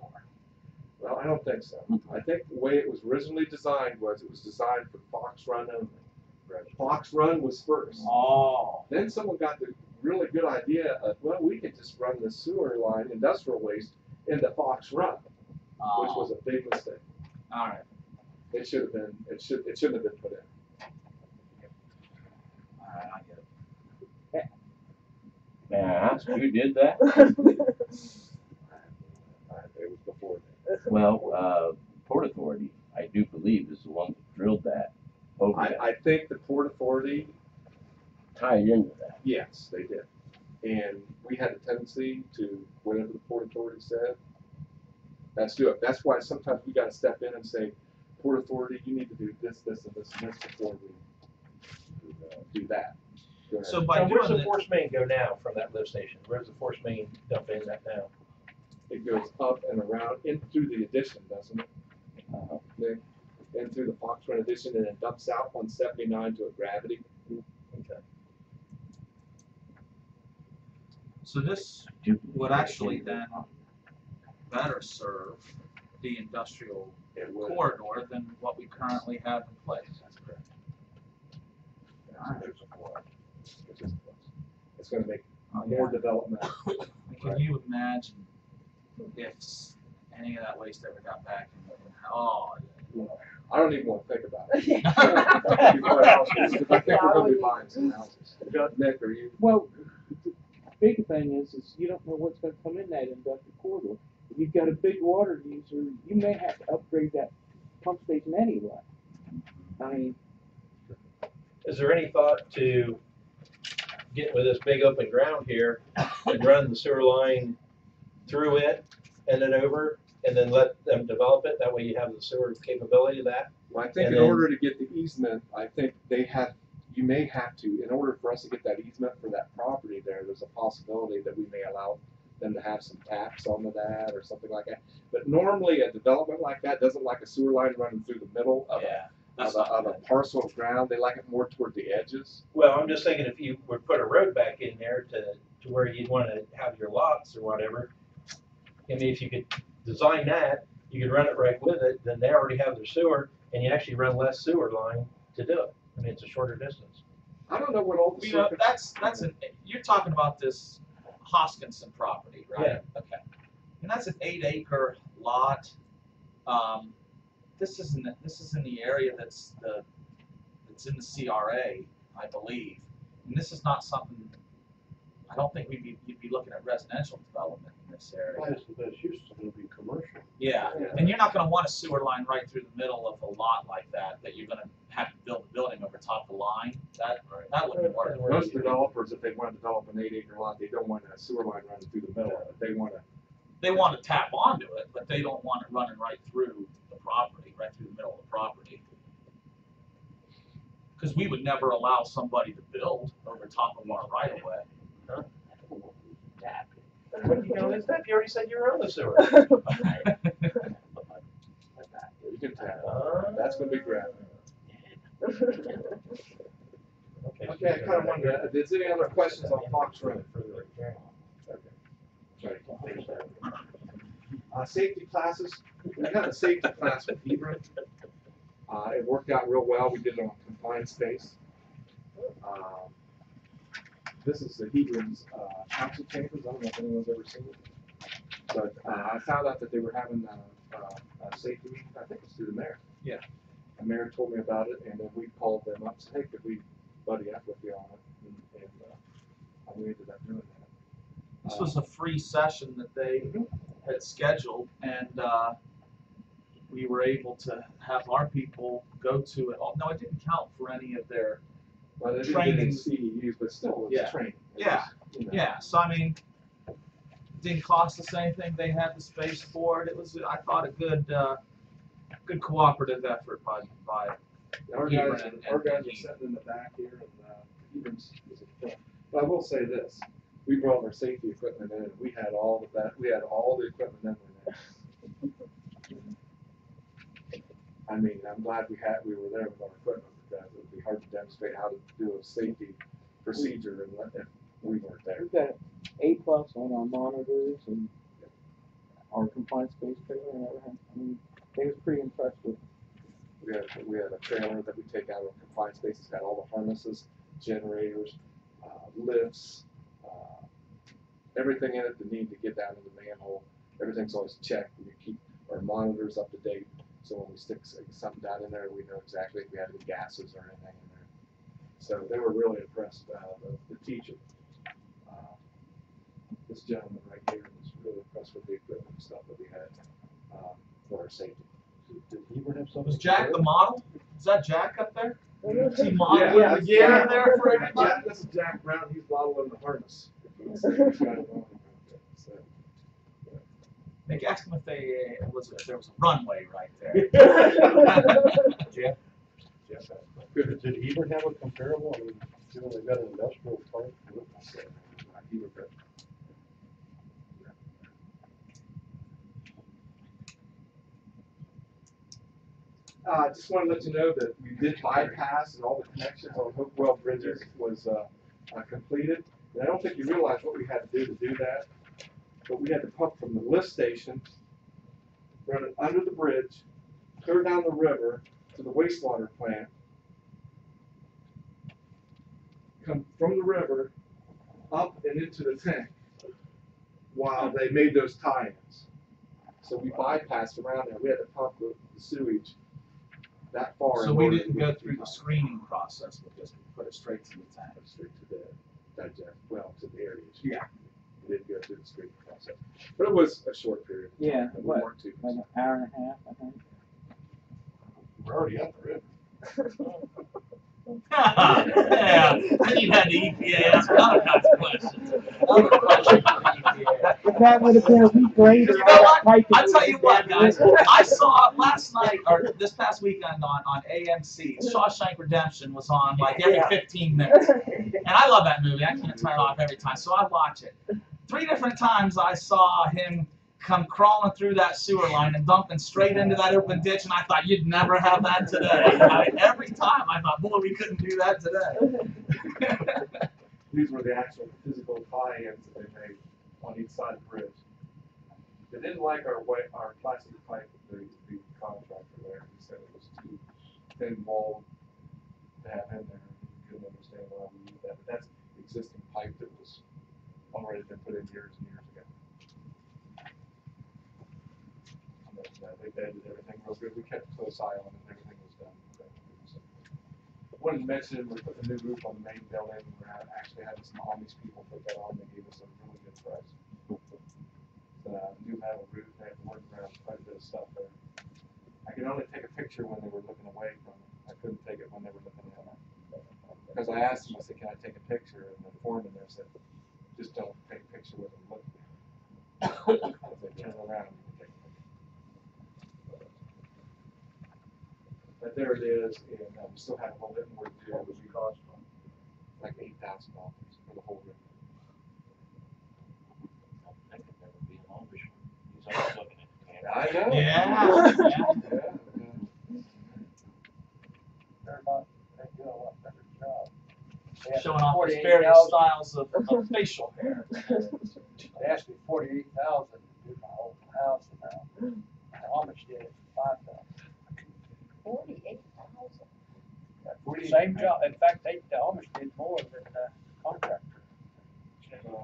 S1: Well, I don't think so. I think the way it was originally designed was it was designed for Fox Run only. Fox Run was first.
S4: Oh.
S1: Then someone got the really good idea of, well, we could just run the sewer line, industrial waste, into Fox Run, which was a big mistake.
S4: All right.
S1: It should have been. It shouldn't have been put in.
S4: All right, I get it.
S8: May I ask who did that?
S1: It was before that.
S8: Well, Port Authority, I do believe, is the one that drilled that over there.
S1: I think the Port Authority,
S8: Tied into that.
S1: yes, they did. And we had a tendency to, whatever the Port Authority said, let's do it. That's why sometimes we gotta step in and say, Port Authority, you need to do this, this, and this, and this before we do that. Go ahead.
S4: So by
S11: So where's
S4: doing
S11: the
S4: it,
S11: force main go now from that lift station? Where's the force main dump in that now?
S1: It goes up and around, in through the addition, doesn't it? Nick? In through the Fox Run addition, and it dumps out on 79 to a gravity.
S11: Okay.
S4: so this would actually then better serve the industrial
S1: It would.
S4: corridor than what we currently have in place.
S1: That's correct. It's gonna make
S4: Oh,
S1: more
S4: yeah.
S1: development.
S4: Can you imagine if any of that waste ever got back in? Oh,
S1: I don't even want to think about it. Before I think we're gonna be buying some houses. Nick, are you?
S9: Well, the big thing is you don't know what's gonna come in that industrial corridor. If you've got a big water user, you may have to upgrade that pump station anyway. I mean,
S11: Is there any thought to get with this big open ground here and run the sewer line through it and then over and then let them develop it? That way you have the sewer capability of that.
S1: Well, I think
S11: And
S1: in
S11: then-
S1: order to get the easement, I think you may have to, in order for us to get that easement for that property there's a possibility that we may allow them to have some taps onto that or something like that. But normally a development like that doesn't like a sewer line running through the middle of
S4: yeah.
S1: of a parcel of ground. They like it more toward the edges.
S11: Well, I'm just thinking if you would put a road back in there to where you'd want to have your lots or whatever. I mean, if you could design that, you could run it right with it, then they already have their sewer and you actually run less sewer line to do it. I mean, it's a shorter distance.
S1: I don't know what all the
S4: You know,
S1: circumstances.
S4: you're talking about this Hoskinson property, right?
S11: Yeah.
S4: Okay. And that's an 8-acre lot. This is in the area that's in the CRA, I believe. And this is not something, I don't think you'd be looking at residential development in this area.
S3: That's used to be commercial.
S4: Yeah, and you're not gonna want a sewer line right through the middle of a lot like that you're gonna have to build a building over top of the line. That wouldn't work.
S1: Most developers, if they want to develop an 8-acre lot, they don't want a sewer line running through the middle of it.
S4: They want to tap onto it, but they don't want it running right through the property, right through the middle of the property. Because we would never allow somebody to build over top of our right of way.
S11: What are you doing, Steph? You already said you were on the sewer.
S1: You can tap. That's gonna be grabbing. Okay, I kind of wonder, is there any other questions on Fox Road? Safety classes, we had a safety class with Hebron. It worked out real well. We did it on confined space. This is the Hebron's council chambers. I don't know if anyone's ever seen it. But I found out that they were having a safety meeting. I think it's through the mayor.
S4: Yeah.
S1: The mayor told me about it, and then we called them up and said, hey, could we buddy up with you on it? And we ended up doing that.
S4: This was a free session that they had scheduled, and we were able to have our people go to it. Oh, no, it didn't count for any of their
S1: Well, they didn't
S4: training.
S1: get CEUs, but still, it was training. It
S4: Yeah.
S1: was, you know.
S4: Yeah, so I mean, it didn't cost us anything. They had the space for it. It was, I thought, a good cooperative effort by
S1: Our
S4: Hebron
S1: guys,
S4: and
S1: our guys are
S4: Heath.
S1: sitting in the back here, and Hebron's is in front. But I will say this: we brought our safety equipment in, and we had all the equipment in there. I mean, I'm glad we were there with our equipment, because it would be hard to demonstrate how to do a safety procedure if we weren't there.
S9: We've got A+ on our monitors and our confined space trailer and everything. I mean, they was pretty impressed with.
S1: We had a trailer that we take out of confined space. It's got all the harnesses, generators, lifts, everything in it that need to get down in the manhole. Everything's always checked. We keep our monitors up to date, so when we stick something down in there, we know exactly if we have any gases or anything in there. So they were really impressed. The teacher, this gentleman right here, was really impressed with the equipment and stuff that we had for our safety.
S3: Did Hebron have something?
S4: Was Jack the model? Is that Jack up there? Is he
S1: Yeah,
S4: modeling the gear there for everybody?
S1: Yeah, this is Jack Brown. He's modeling the harness. So,
S4: They asked him if there was a runway right there.
S3: Jeff? Did Hebron have a comparable? I mean, given they've got an industrial park.
S1: he was good. Just want to let you know that we did bypass, and all the connections on Hopewell Bridges was completed. And I don't think you realize what we had to do that. But we had to pump from the lift station, run it under the bridge, clear down the river to the wastewater plant, come from the river up and into the tank while they made those tie-ins. So we bypassed around there. We had to pump the sewage that far.
S4: So we didn't go through the screening process with this. We put it straight to the tank.
S1: Straight to the to the areas.
S4: Yeah.
S1: We didn't go through the screening process. But it was a short period.
S9: Yeah,
S1: We
S9: what,
S1: weren't too
S9: like an hour and a half, I think.
S3: We're already up the river.
S4: Yeah, then you had the EPA ask other kinds of questions. Other questions for the EPA.
S9: If that would have been a week later,
S4: You know what?
S9: piping
S4: I'll tell you what,
S9: would have
S4: guys.
S9: been
S4: I saw last night, or this past weekend on AMC, Shawshank Redemption was on like every 15 minutes. And I love that movie. I can't turn it off every time, so I watch it. 3 different times I saw him come crawling through that sewer line and dumping straight into that open ditch, and I thought, you'd never have that today. Every time I thought, boy, we couldn't do that today.
S1: These were the actual physical tie-ins that they made on each side of the bridge. They didn't like our plastic pipe, the contractor there. He said it was too thin walled to have in there. He couldn't understand why we used that. But that's existing pipe that was already been put in years and years ago. but they did everything real good. We kept a close eye on it, and everything was done correctly. So, wanted to mention, we're putting a new roof on the main building. We're actually having some Amish people put that on. They gave us a really good price. It's a new metal roof. They had to work around quite a bit of stuff there. I could only take a picture when they were looking away from it. I couldn't take it when they were looking at it. Because I asked them, I said, can I take a picture? And the foreman there said, just don't take a picture with them looking. If they turn around, you can take a picture. But there it is, and we still have a little bit more to do.
S6: What was the cost on?
S1: Like $8,000 for the whole room.
S6: I think there would be an Amish one. He's always looking at the camera.
S1: I know.
S4: Yeah.
S6: They're about, they do a lot better job. They asked
S4: Showing
S6: me
S4: off the
S6: 48,000
S4: various styles of facial hair.
S6: They asked me 48,000 to do my whole house now. The Amish did it for 5,000.
S2: 48,000.
S6: Same job, in fact, the Amish did more than the contractor.
S1: Anyway,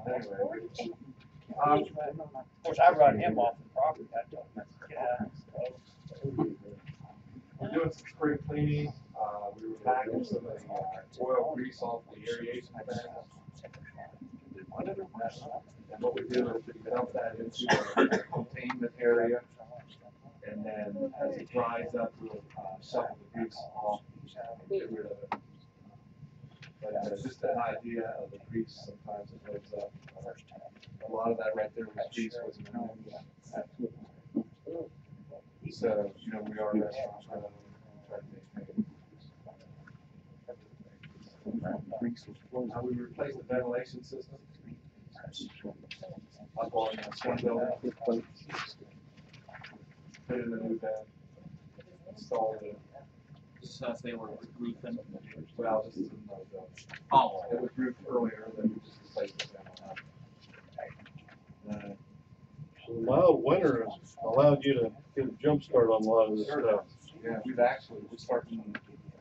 S6: Of course, I run him off the property, I told him, get out.
S1: we're doing some spring cleaning. We were packing some of the oil grease off the aeration fan. And what we do is we dump that into the containment area. And then as it dries up, we'll shovel the grease off and get rid of it. But just an idea of the grease, sometimes it builds up. A lot of that right there was grease, wasn't it? So, you know, we are restaurants, trying to maintain. We replaced the ventilation system. Up on the one building. Put in a new bed. Installed it.
S4: Just as they were roofing.
S1: Well, this is another building.
S4: Oh.
S1: It was roofed earlier, then we just replaced it.
S3: So the mild winter has allowed you to get a jump start on a lot of this stuff.
S1: Yeah, we're starting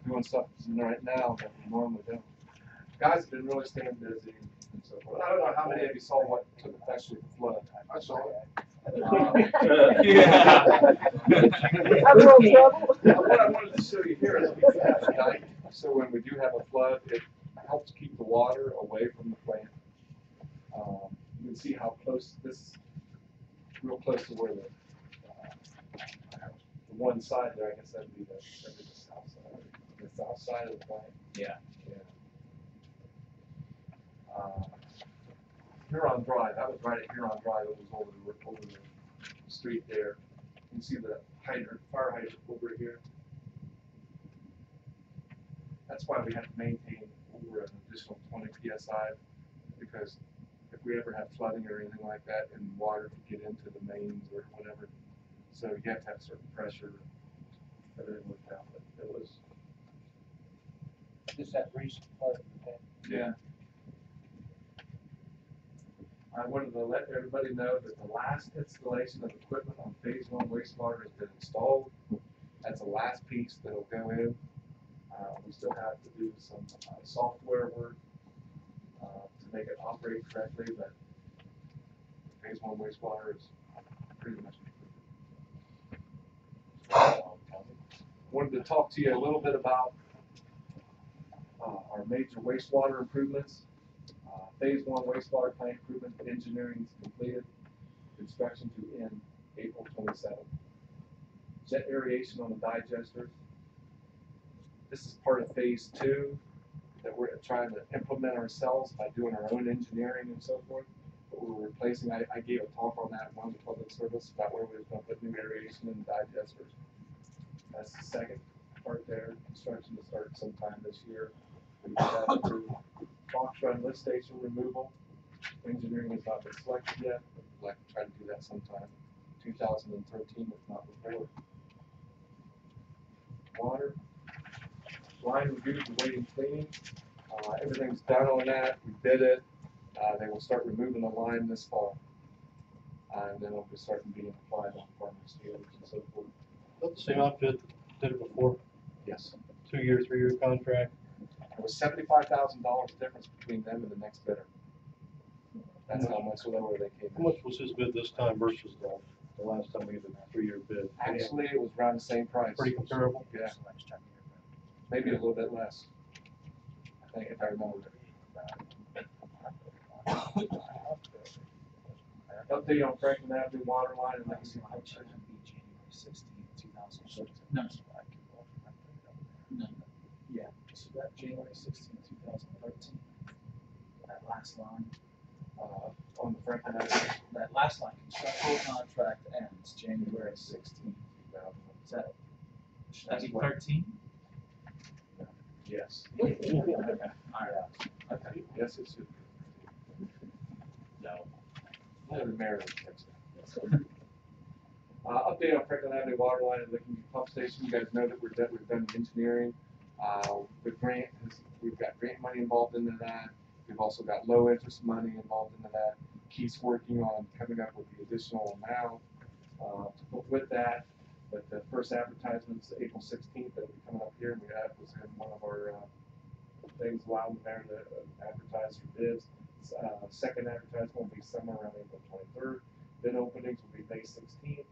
S1: doing stuff right now that we normally don't. Guys have been really staying busy and so forth. I don't know how many of you saw what took effect with the flood.
S7: I saw it.
S4: Yeah.
S1: What I wanted to show you here is we do have a dike, so when we do have a flood, it helps keep the water away from the plant. You can see how close this, real close to where the one side there, I guess that'd be the south side. The south side of the plant.
S4: Yeah.
S1: Huron Drive, that was right at Huron Drive, it was over the street there. You can see the hydrant, fire hydrant over here. That's why we have to maintain over an additional 20 PSI, because if we ever have flooding or anything like that, and water could get into the mains or whatever, so you have to have certain pressure. Everything worked out, but it was.
S6: Just that recent flood.
S1: Yeah. I wanted to let everybody know that the last installation of equipment on phase 1 wastewater has been installed. That's the last piece that'll go in. We still have to do some software work to make it operate correctly, but phase 1 wastewater is pretty much complete. Wanted to talk to you a little bit about our major wastewater improvements. Phase 1 wastewater plant improvement engineering is completed. Construction to end April 27th. Jet aeration on the digesters. This is part of phase 2 that we're trying to implement ourselves by doing our own engineering and so forth. But we're replacing, I gave a talk on that one, the public service, about where we're going to put new aeration in the digesters. That's the second part there. Construction to start sometime this year. We have to do box run lift station removal. Engineering has not been selected yet, but we'd like to try to do that sometime 2013, if not before. Water. Line reviews, awaiting cleaning. Everything's done on that. We bid it. They will start removing the line this fall. And then it'll be starting being applied on farmers' fields and so forth.
S3: Is that the same outfit that did it before?
S1: Yes.
S3: 2-year, 3-year contract?
S1: There was $75,000 difference between them and the next bidder. That's how much lower they came
S3: How
S1: in.
S3: much was his bid this time versus the the last time we did a 3-year bid?
S1: Actually, it was around the same price.
S3: Pretty comparable?
S1: Yeah, maybe a little bit less. I think if I remember. Update on Franklin Avenue water line and Lexington.
S5: January 16th, 2013.
S4: No.
S5: No. Yeah, so that January 16th, 2013, that last line,
S1: On the Franklin Avenue.
S5: that last line, construction contract ends January 16th, 2000. Is that?
S4: That'd be 13?
S1: Yes.
S5: Alright,
S1: Okay, yes, it should.
S5: no.
S1: Yeah, the mayor will fix that. Update on Franklin Avenue water line and Licking Pump Station. You guys know that we've done the engineering. The grant, we've got grant money involved into that. We've also got low interest money involved into that. Keith's working on coming up with the additional amount to put with that. But the first advertisement is April 16th. That'll be coming up here. And we have was in one of our things allowing the mayor to advertise for bids. Second advertisement will be somewhere around April 23rd. Bid openings will be May 16th.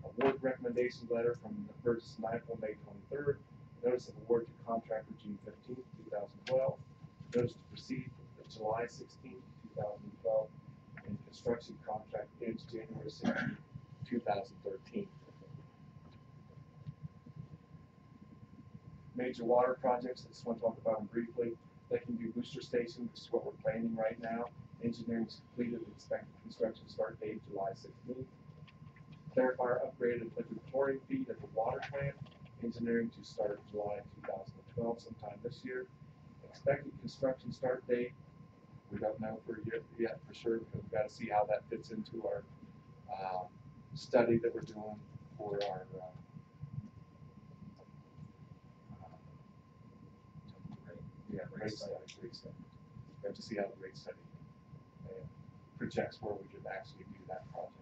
S1: Award recommendation letter from the Burgess Knife on May 23rd. Notice of award to contractor June 15th, 2012. Notice to proceed July 16th, 2012. And construction contract ends January 16th, 2013. Major water projects, I just want to talk about them briefly. Licking Booster Station, this is what we're planning right now. Engineering is completed, we expect construction start date July 16th. Clarifier upgraded liquid chlorine feed at the water plant. Engineering to start July 2012, sometime this year. Expected construction start date, we don't know yet for sure because we've got to see how that fits into our study that we're doing for our rate study. We have to see how the rate study projects where we can actually do that project.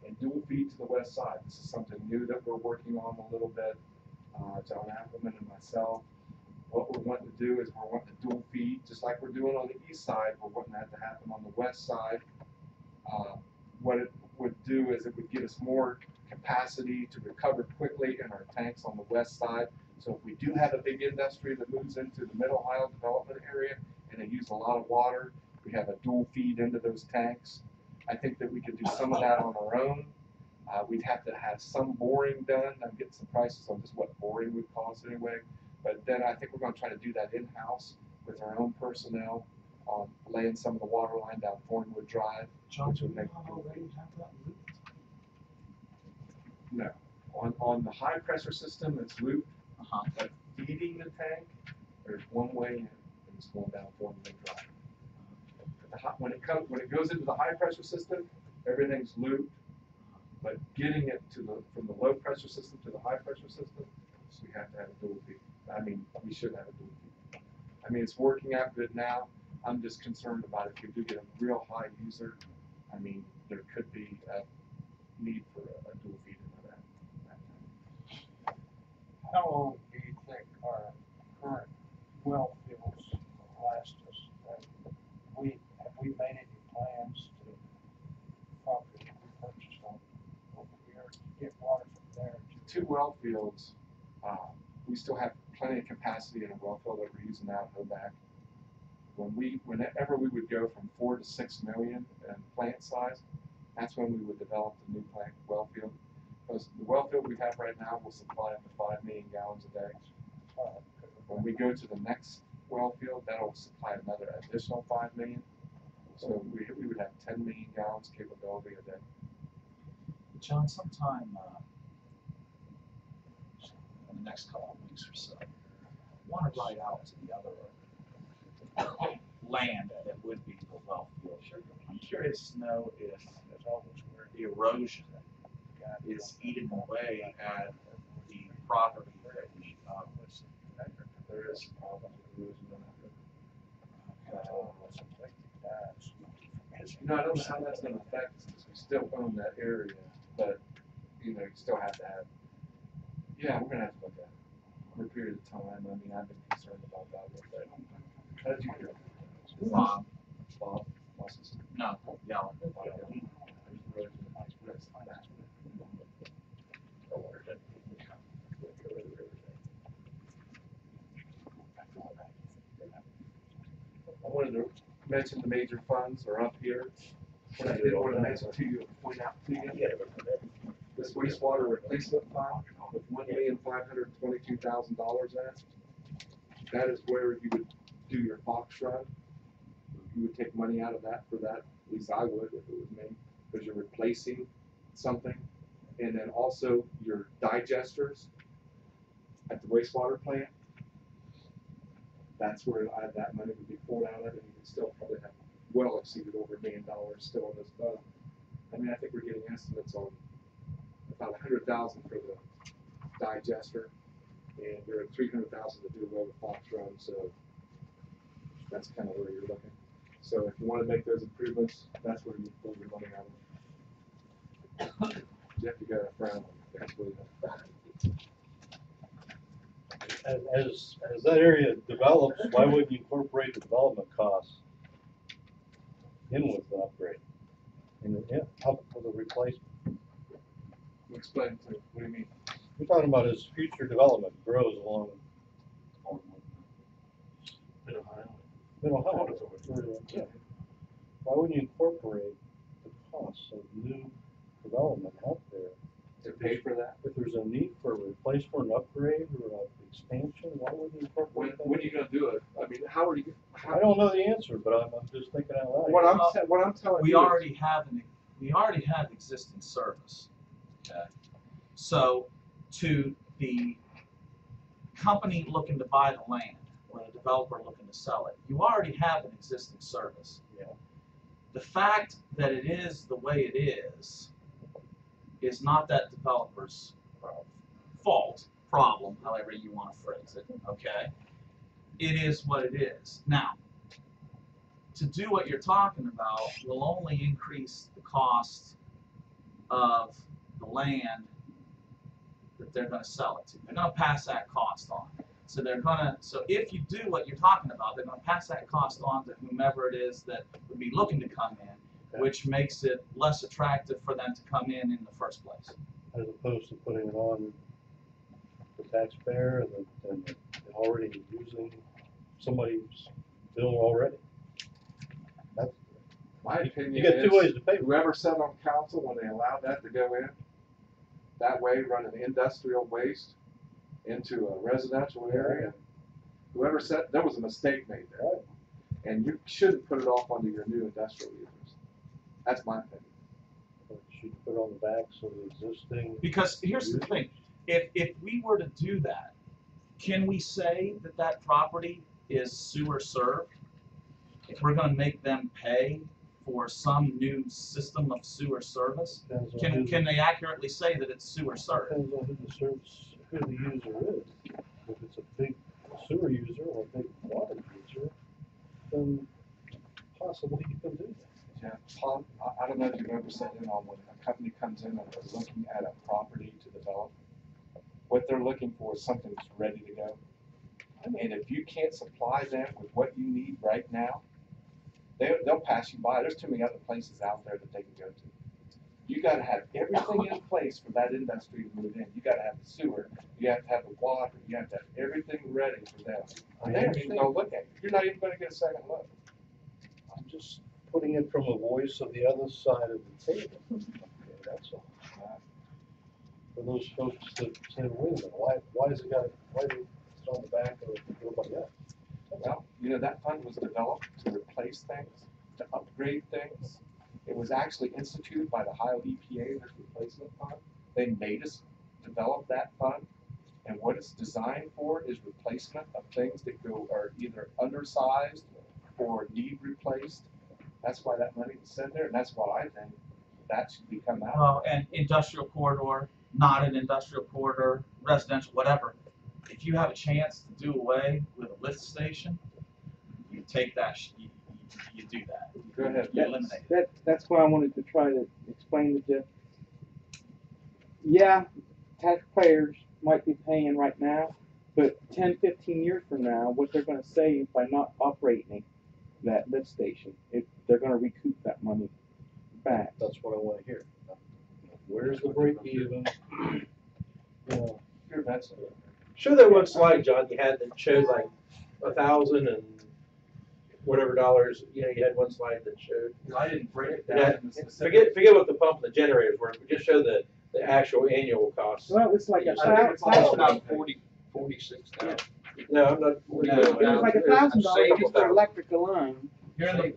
S1: And dual feed to the west side. This is something new that we're working on a little bit. John Appleman and myself. What we're wanting to do is we're wanting to dual feed, just like we're doing on the east side. We're wanting that to happen on the west side. What it would do is it would give us more capacity to recover quickly in our tanks on the west side. So if we do have a big industry that moves into the Mid Ohio development area and they use a lot of water, we have a dual feed into those tanks. I think that we could do some of that on our own. We'd have to have some boring done. I'm getting some prices on just what boring would cost anyway. But then I think we're going to try to do that in-house with our own personnel on laying some of the water line down Thornwood Drive.
S4: John,
S1: which
S4: do
S1: would
S4: we
S1: make
S4: already have that looped?
S1: No. On the high pressure system, it's looped. But feeding the tank, there's one way in, and it's going down Thornwood Drive. When it goes into the high pressure system, everything's looped. But getting it from the low pressure system to the high pressure system, we have to have a dual feed. I mean, we should have a dual feed. I mean, it's working out good now. I'm just concerned about if we do get a real high user, I mean, there could be a need for a dual feed into that.
S6: How long do you think our current well fields will last us? Have we made any plans to property we purchased on over here to get water from there?
S1: Two well fields, we still have plenty of capacity in a well field that we're using now in Hoback. Whenever we would go from 4 to 6 million in plant size, that's when we would develop the new plant well field. Because the well field we have right now will supply up to 5 million gallons a day. When we go to the next well field, that'll supply another additional 5 million. So we would have 10 million gallons capability a day.
S5: John, sometime in the next couple of weeks or so, I want to ride out to the other land that would be the well field. I'm curious to know if the erosion is eating away at the property that we own.
S1: There is a problem with erosion in that. I don't know how that's going to affect us because we still own that area, but you still have to have. Yeah, we're going to have to look at it for a period of time. I mean, I've been concerned about that a little bit. How did you hear?
S5: Bob.
S1: Bob, my sister.
S5: No, yeah.
S1: I wanted to mention the major funds are up here. What I did want to mention to you, point out to you, this wastewater replacement fund with $1,522,000 in it. That is where you would do your box run. You would take money out of that for that, at least I would if it was me, because you're replacing something. And then also your digesters at the wastewater plant. That's where that money would be pulled out of, and you would still probably have well exceeded over $1 million still in this fund. I mean, I think we're getting estimates on about $100,000 for the digester, and you're at $300,000 to do away with box run, so that's kind of where you're looking. So if you want to make those improvements, that's where you pull your money out of. Jeff, you got a frown on your face, will you?
S3: As that area develops, why wouldn't you incorporate the development costs in with the upgrade? And help with the replacement.
S1: Explain to me, what do you mean?
S3: You're talking about as future development grows along Mid-Ohio. Yeah. Why wouldn't you incorporate the costs of new development out there?
S1: To pay for that?
S3: If there's a need for a replacement, an upgrade, or an expansion, why wouldn't you incorporate that?
S1: When are you going to do it? I mean, how are you?
S3: I don't know the answer, but I'm just thinking out loud.
S1: What I'm telling
S4: We
S1: you
S4: already have existing service. Okay. So to the company looking to buy the land or the developer looking to sell it, you already have an existing service.
S3: Yeah.
S4: The fact that it is the way it is not that developer's fault, problem, however you want to phrase it, okay? It is what it is. Now, to do what you're talking about will only increase the cost of the land that they're going to sell it to. They're going to pass that cost on. So if you do what you're talking about, they're going to pass that cost on to whomever it is that would be looking to come in, which makes it less attractive for them to come in the first place.
S3: As opposed to putting it on the taxpayer and already using somebody's bill already. That's,
S1: my opinion
S3: you got two ways to pay.
S1: Whoever sat on council when they allowed that to go in, that way running industrial waste into a residential area, whoever said, there was a mistake made there.
S3: Right.
S1: And you shouldn't put it off onto your new industrial users. That's my opinion.
S3: Should put it on the backs of the existing.
S4: Because here's the thing, if we were to do that, can we say that that property is sewer served? If we're going to make them pay for some new system of sewer service, can they accurately say that it's sewer served?
S3: Depends on who the user is. If it's a big sewer user or a big water user, then possibly you can do that.
S1: Yeah, Paul, I don't know if you've ever sat in on when a company comes in and they're looking at a property to develop. What they're looking for is something that's ready to go. And if you can't supply them with what you need right now, they'll pass you by. There's too many other places out there that they can go to. You got to have everything in place for that industry to move in. You got to have the sewer. You have to have the water. You have to have everything ready for them. They aren't even going to look at you. You're not even going to get a second look.
S3: I'm just putting it from the voice of the other side of the table. Okay, that's all. For those folks that say, wait a minute, why is it on the back of everybody else?
S1: Well, you know, that fund was developed to replace things, to upgrade things. It was actually instituted by the Ohio EPA, this replacement fund. They made us develop that fund. And what it's designed for is replacement of things that are either undersized or need replaced. That's why that money was sent there, and that's why I think that should be come out.
S4: Well, and industrial corridor, not an industrial corridor, residential, whatever. If you have a chance to do away with a lift station, you take that, you do that.
S1: Go ahead.
S4: You eliminate it.
S9: That's what I wanted to try to explain to Jeff. Yeah, taxpayers might be paying right now, but 10, 15 years from now, what they're going to save by not operating that lift station, they're going to recoup that money back.
S3: That's what I want to hear. Where's the break even? You know,
S1: Sure, that's.
S11: Show that one slide, John, you had that showed like 1,000 and whatever dollars, you know, you had one slide that showed.
S1: I didn't break it down.
S11: Yeah,
S1: in the specific-
S11: forget what the pump and the generators were, but just show the actual annual costs.
S9: Well, it's like a
S1: I think it's all
S9: thousand.
S1: about
S7: 46,000.
S11: No, I'm not.
S9: It was like $1,000 just for electric alone.
S1: Here in the.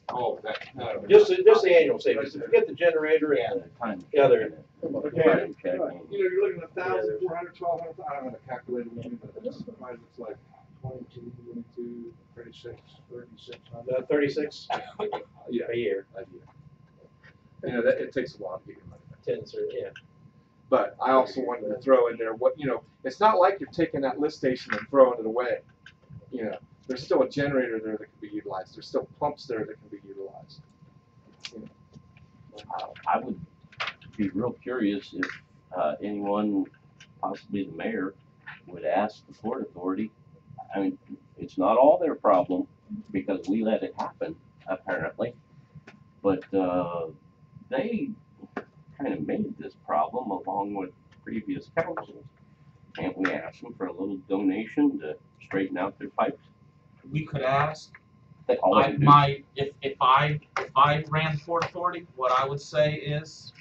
S1: Oh, that, no.
S11: Just the annual savings, forget the generator and the other.
S1: Okay.
S8: Time checking.
S1: You know, you're looking at 1,400, 1,200, I don't have a calculator with me, but this mine looks like 22, 36, 3,600.
S11: 36
S1: Yeah,
S11: a year,
S1: you know, that, it takes a while to get your money back.
S11: 10, so, yeah.
S1: But I also wanted to throw in there what, you know, it's not like you're taking that lift station and throwing it away. You know, there's still a generator there that can be utilized. There's still pumps there that can be utilized. You know.
S8: I would be real curious if anyone, possibly the mayor, would ask the Port Authority. I mean, it's not all their problem because we let it happen, apparently. But they kind of made this problem along with previous councils. Can't we ask them for a little donation to straighten out their pipes?
S4: We could ask.
S8: That's all they do.
S4: If I ran the Port Authority, what I would say is,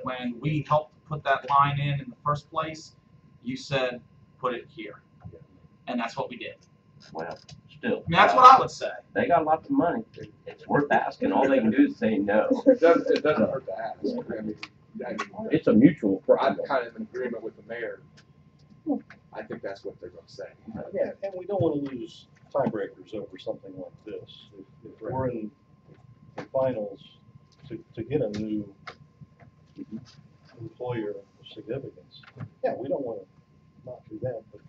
S4: when we helped put that line in the first place, you said, put it here. And that's what we did.
S8: Well, still.
S4: I mean, that's what I would say.
S8: They got lots of money. It's worth asking. All they can do is say no.
S1: It doesn't hurt to ask. I mean,
S8: It's a mutual
S1: I'm
S8: problem.
S1: kind of in agreement with the mayor. I think that's what they're gonna say.
S3: yeah, and we don't want to lose tiebreakers over something like this. If we're in the finals to get a new employer of significance, yeah, we don't want to not do that, but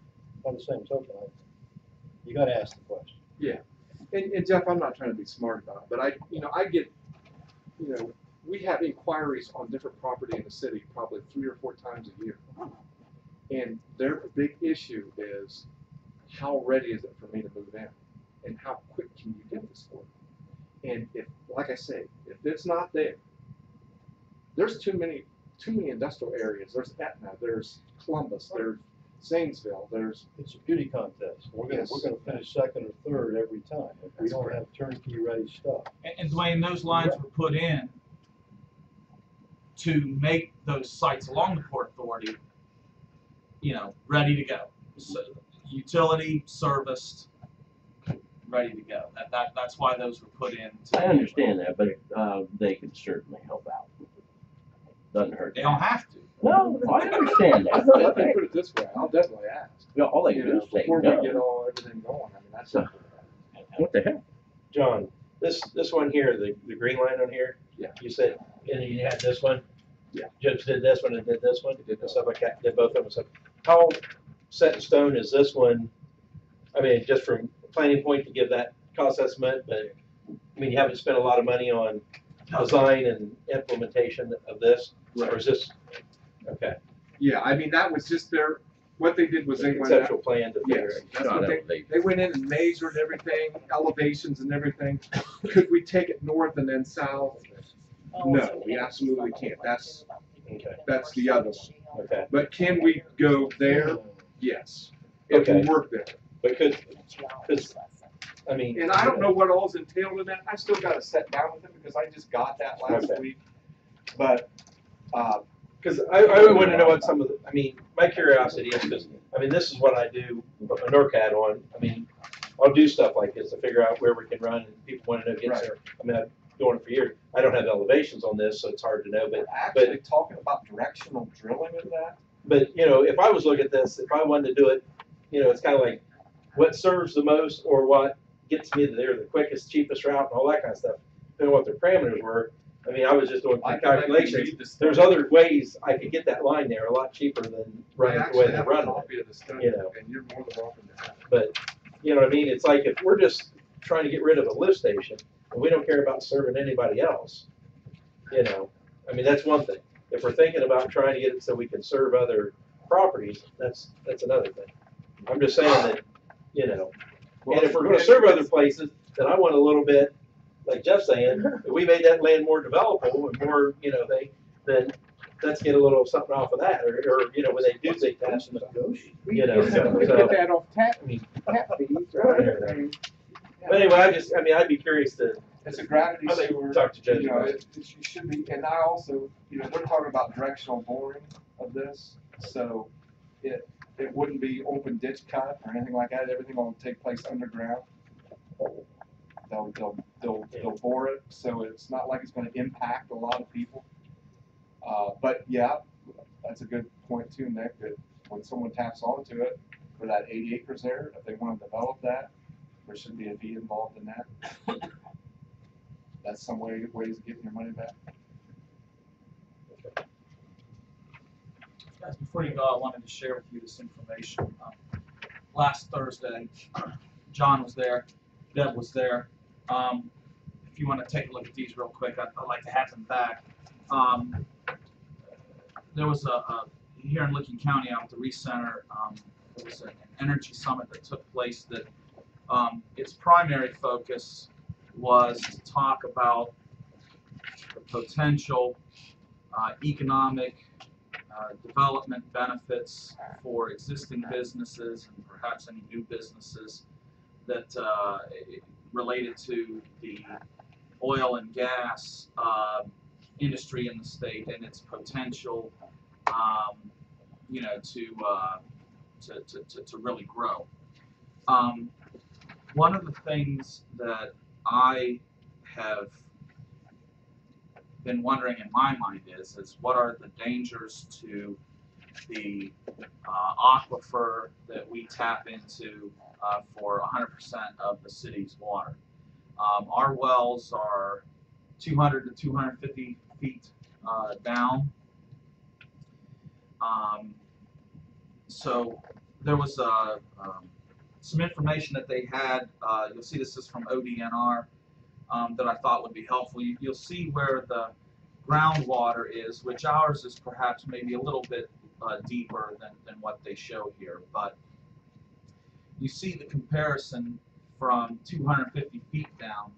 S3: by the same token, you got to ask the question.
S1: Yeah, and Jeff, I'm not trying to be smart about it, but I get, we have inquiries on different property in the city probably 3 or 4 times a year. And their big issue is, how ready is it for me to move in? And how quick can you get this for me? And if, like I say, if it's not there, there's too many industrial areas. There's Etna, there's Columbus, there's Zanesville, there's.
S3: It's a beauty contest. We're gonna finish second or third every time if we don't have turnkey ready stuff.
S4: And Dwayne, those lines were put in to make those sites along the Port Authority, ready to go. So, utility serviced, ready to go. That's why those were put in.
S8: I understand that, but they could certainly help out. Doesn't hurt.
S4: They don't have to.
S8: No, I understand that.
S1: Let me put it this way, I'll definitely ask.
S8: All they can do is say
S1: Before
S8: no.
S1: we get everything going, I mean, that's.
S8: What the heck?
S11: John, this one here, the green line on here.
S1: Yeah.
S11: You said, and you had this one.
S1: Yeah.
S11: Judge did this one and did this one. Did stuff like that. Did both of them. So, how set in stone is this one? I mean, just from a planning point to give that cost estimate, but I mean, you haven't spent a lot of money on design and implementation of this, or is this okay?
S1: Yeah, I mean, that was just what they did was they went out.
S11: Conceptual plan to figure
S1: Yes,
S11: it.
S1: that's what they went in and measured everything, elevations and everything. Could we take it north and then south? No, we absolutely can't. That's the other one.
S11: Okay.
S1: But can we go there? Yes. If we
S11: Okay.
S1: work there.
S11: Because I mean.
S1: And I don't know what all's entailed in that. I still gotta sit down with them because I just got that last
S11: Okay.
S1: week. But,
S11: Because I want to know what some of the, I mean, my curiosity is, because, I mean, this is what I do, put my NORCAD on. I mean, I'll do stuff like this to figure out where we can run, and people want to know gets there. I mean, I've been doing it for years. I don't have elevations on this, so it's hard to know,
S1: we're actually talking about directional drilling in that.
S11: but, if I was looking at this, if I wanted to do it, it's kind of like what serves the most or what gets me there the quickest, cheapest route and all that kind of stuff, depending on what their parameters were. I mean, I was just doing
S1: I
S11: calculations. There's other ways I could get that line there a lot cheaper than running the way they run it.
S1: Copy of the study,
S11: And
S1: you're more than welcome to have it.
S11: But, you know what I mean? It's like if we're just trying to get rid of a lift station and we don't care about serving anybody else, I mean, that's one thing. If we're thinking about trying to get it so we can serve other properties, that's another thing. I'm just saying that, and if we're gonna serve other places, then I want a little bit, like Jeff's saying, if we made that land more developable and more, then let's get a little something off of that, or you know, when they do, they pass them.
S9: We
S11: You know,
S9: get
S11: so-
S9: that off tap fees, right? I mean,
S11: But anyway, I'd be curious to.
S1: It's a gravity
S11: I may
S1: sewer.
S11: talk to Judge
S1: You know,
S11: about
S1: it should be, and I also, you know, we're talking about directional boring of this, so it wouldn't be open ditch cut or anything like that. Everything will take place underground. They'll bore it, so it's not like it's going to impact a lot of people. But yeah, that's a good point too, Nick. That when someone taps onto it for that 80 acres there, if they want to develop that, there should be a fee involved in that. That's some ways of getting your money back.
S4: Guys, before you go, I wanted to share with you this information. Last Thursday, John was there, Deb was there. If you want to take a look at these real quick, I'd like to have them back. There was here in Licking County out at the Reese Center, there was an energy summit that took place that its primary focus was to talk about the potential economic development benefits for existing businesses and perhaps any new businesses that related to the oil and gas industry in the state and its potential, you know, to really grow. One of the things that I have been wondering in my mind is what are the dangers to the aquifer that we tap into for 100% of the city's water. Our wells are 200 to 250 feet down. So there was some information that they had. You'll see this is from ODNR that I thought would be helpful. You'll see where the groundwater is, which ours is perhaps maybe a little bit deeper than what they show here. But you see the comparison from 250 feet down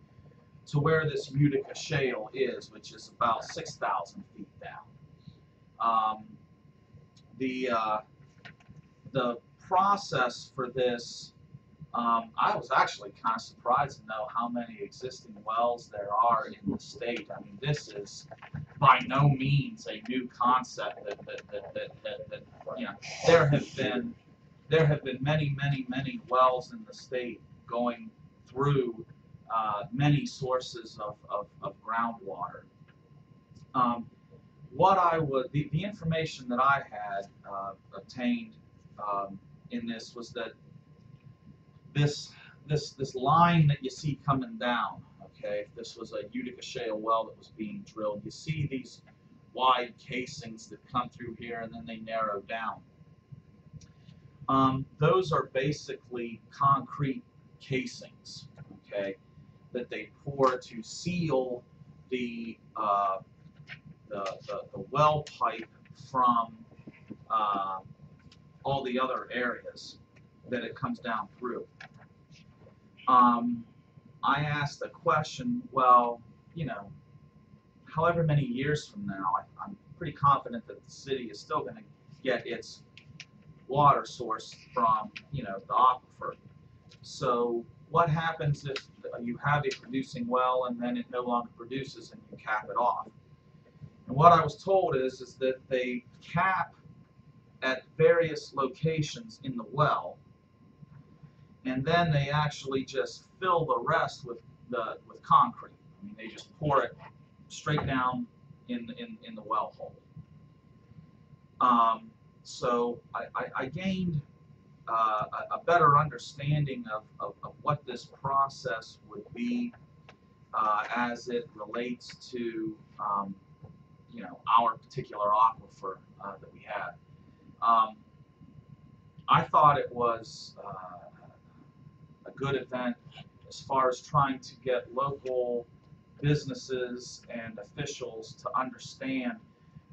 S4: to where this Utica Shale is, which is about 6,000 feet down. The process for this, I was actually kind of surprised to know how many existing wells there are in the state. I mean, this is by no means a new concept that you know, there have been many wells in the state going through many sources of groundwater. What I would, the information that I had obtained in this was that this line that you see coming down, okay, if this was a Utica Shale well that was being drilled, you see these wide casings that come through here and then they narrow down. Those are basically concrete casings, okay, that they pour to seal the well pipe from all the other areas that it comes down through. I asked the question, well, you know, however many years from now, I'm pretty confident that the city is still going to get its water source from, you know, the aquifer. So what happens if you have a producing well and then it no longer produces and you cap it off? And what I was told is that they cap at various locations in the well, and then they actually just fill the rest with concrete. I mean, they just pour it straight down in the well hole. So I gained a better understanding of what this process would be as it relates to you know, our particular aquifer that we have. I thought it was a good event as far as trying to get local businesses and officials to understand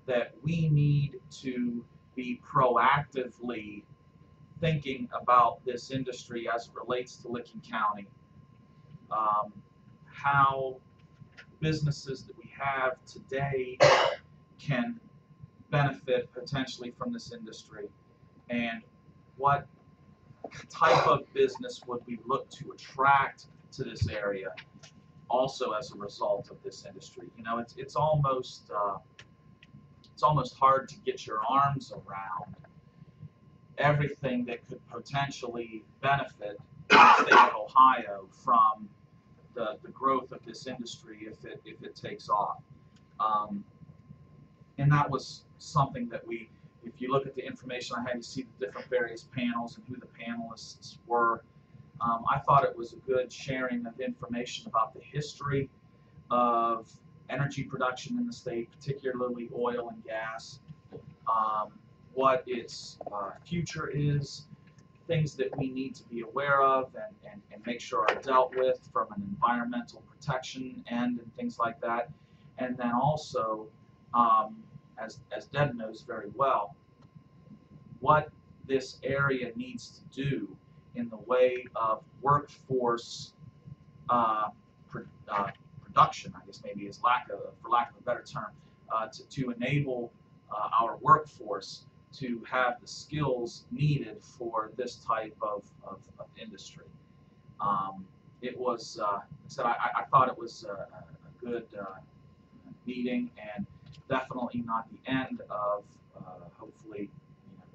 S4: that we need to be proactively thinking about this industry as it relates to Licking County. How businesses that we have today can benefit potentially from this industry, and what type of business would we look to attract to this area also as a result of this industry. You know, it's almost hard to get your arms around everything that could potentially benefit the state of Ohio from the growth of this industry if it takes off. And that was something that if you look at the information I had, you see the different various panels and who the panelists were. I thought it was a good sharing of information about the history of energy production in the state, particularly oil and gas, what its future is, things that we need to be aware of and make sure are dealt with from an environmental protection end and things like that. And then also, as Deb knows very well, what this area needs to do in the way of workforce production, I guess maybe is for lack of a better term, to enable our workforce to have the skills needed for this type of industry. It was, I thought it was a good meeting, and definitely not the end of hopefully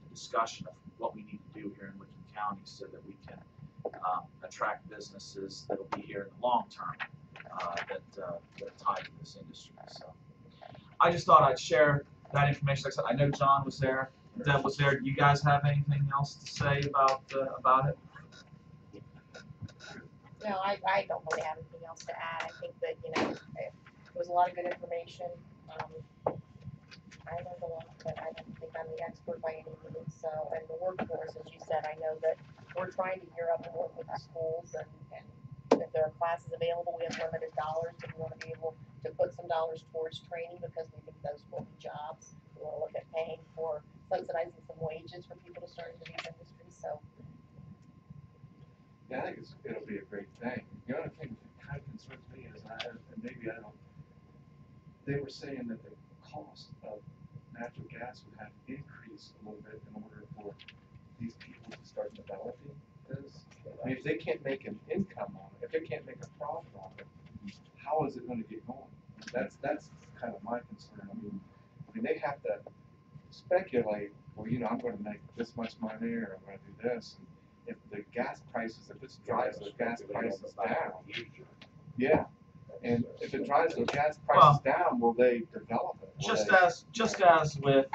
S4: the discussion of what we need to do here in Licking County so that we can attract businesses that will be here in the long term that tie to this industry. So I just thought I'd share that information. Like I said, I know John was there, Deb was there. Do you guys have anything else to say about it?
S2: No, I don't really have anything else to add. I think that, it was a lot of good information. I learned a lot, but I don't think I'm the expert by any means. So, and the workforce, as you said, I know that we're trying to gear up and work with the schools, and if there are classes available, we have limited dollars, but we want to be able to put some dollars towards training because we think those will be jobs. We want to look at paying for subsidizing some wages for people to start into these industries. So,
S1: yeah, I think it'll be a great thing. The other thing that kind of concerns me is, they were saying that the cost of natural gas would have to increase a little bit in order for these people to start developing this. I mean, if they can't make an income on it, if they can't make a profit on it, how is it going to get going? That's kind of my concern. I mean, they have to speculate. Well, I'm going to make this much money, or I'm going to do this. And if the gas prices, if it drives the gas prices down, yeah. And if it drives the gas prices down, will they develop it?
S4: Just as with,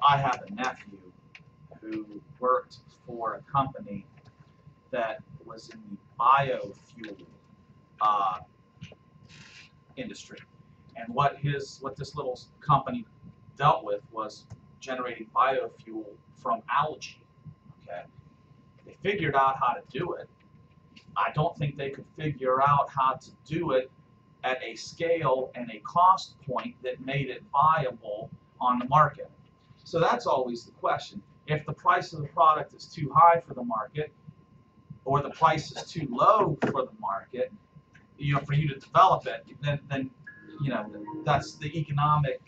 S4: I have a nephew who worked for a company that was in the biofuel industry, and what this little company dealt with was generating biofuel from algae. Okay, they figured out how to do it. I don't think they could figure out how to do it at a scale and a cost point that made it viable on the market. So that's always the question. If the price of the product is too high for the market, or the price is too low for the market, for you to develop it, then that's the economic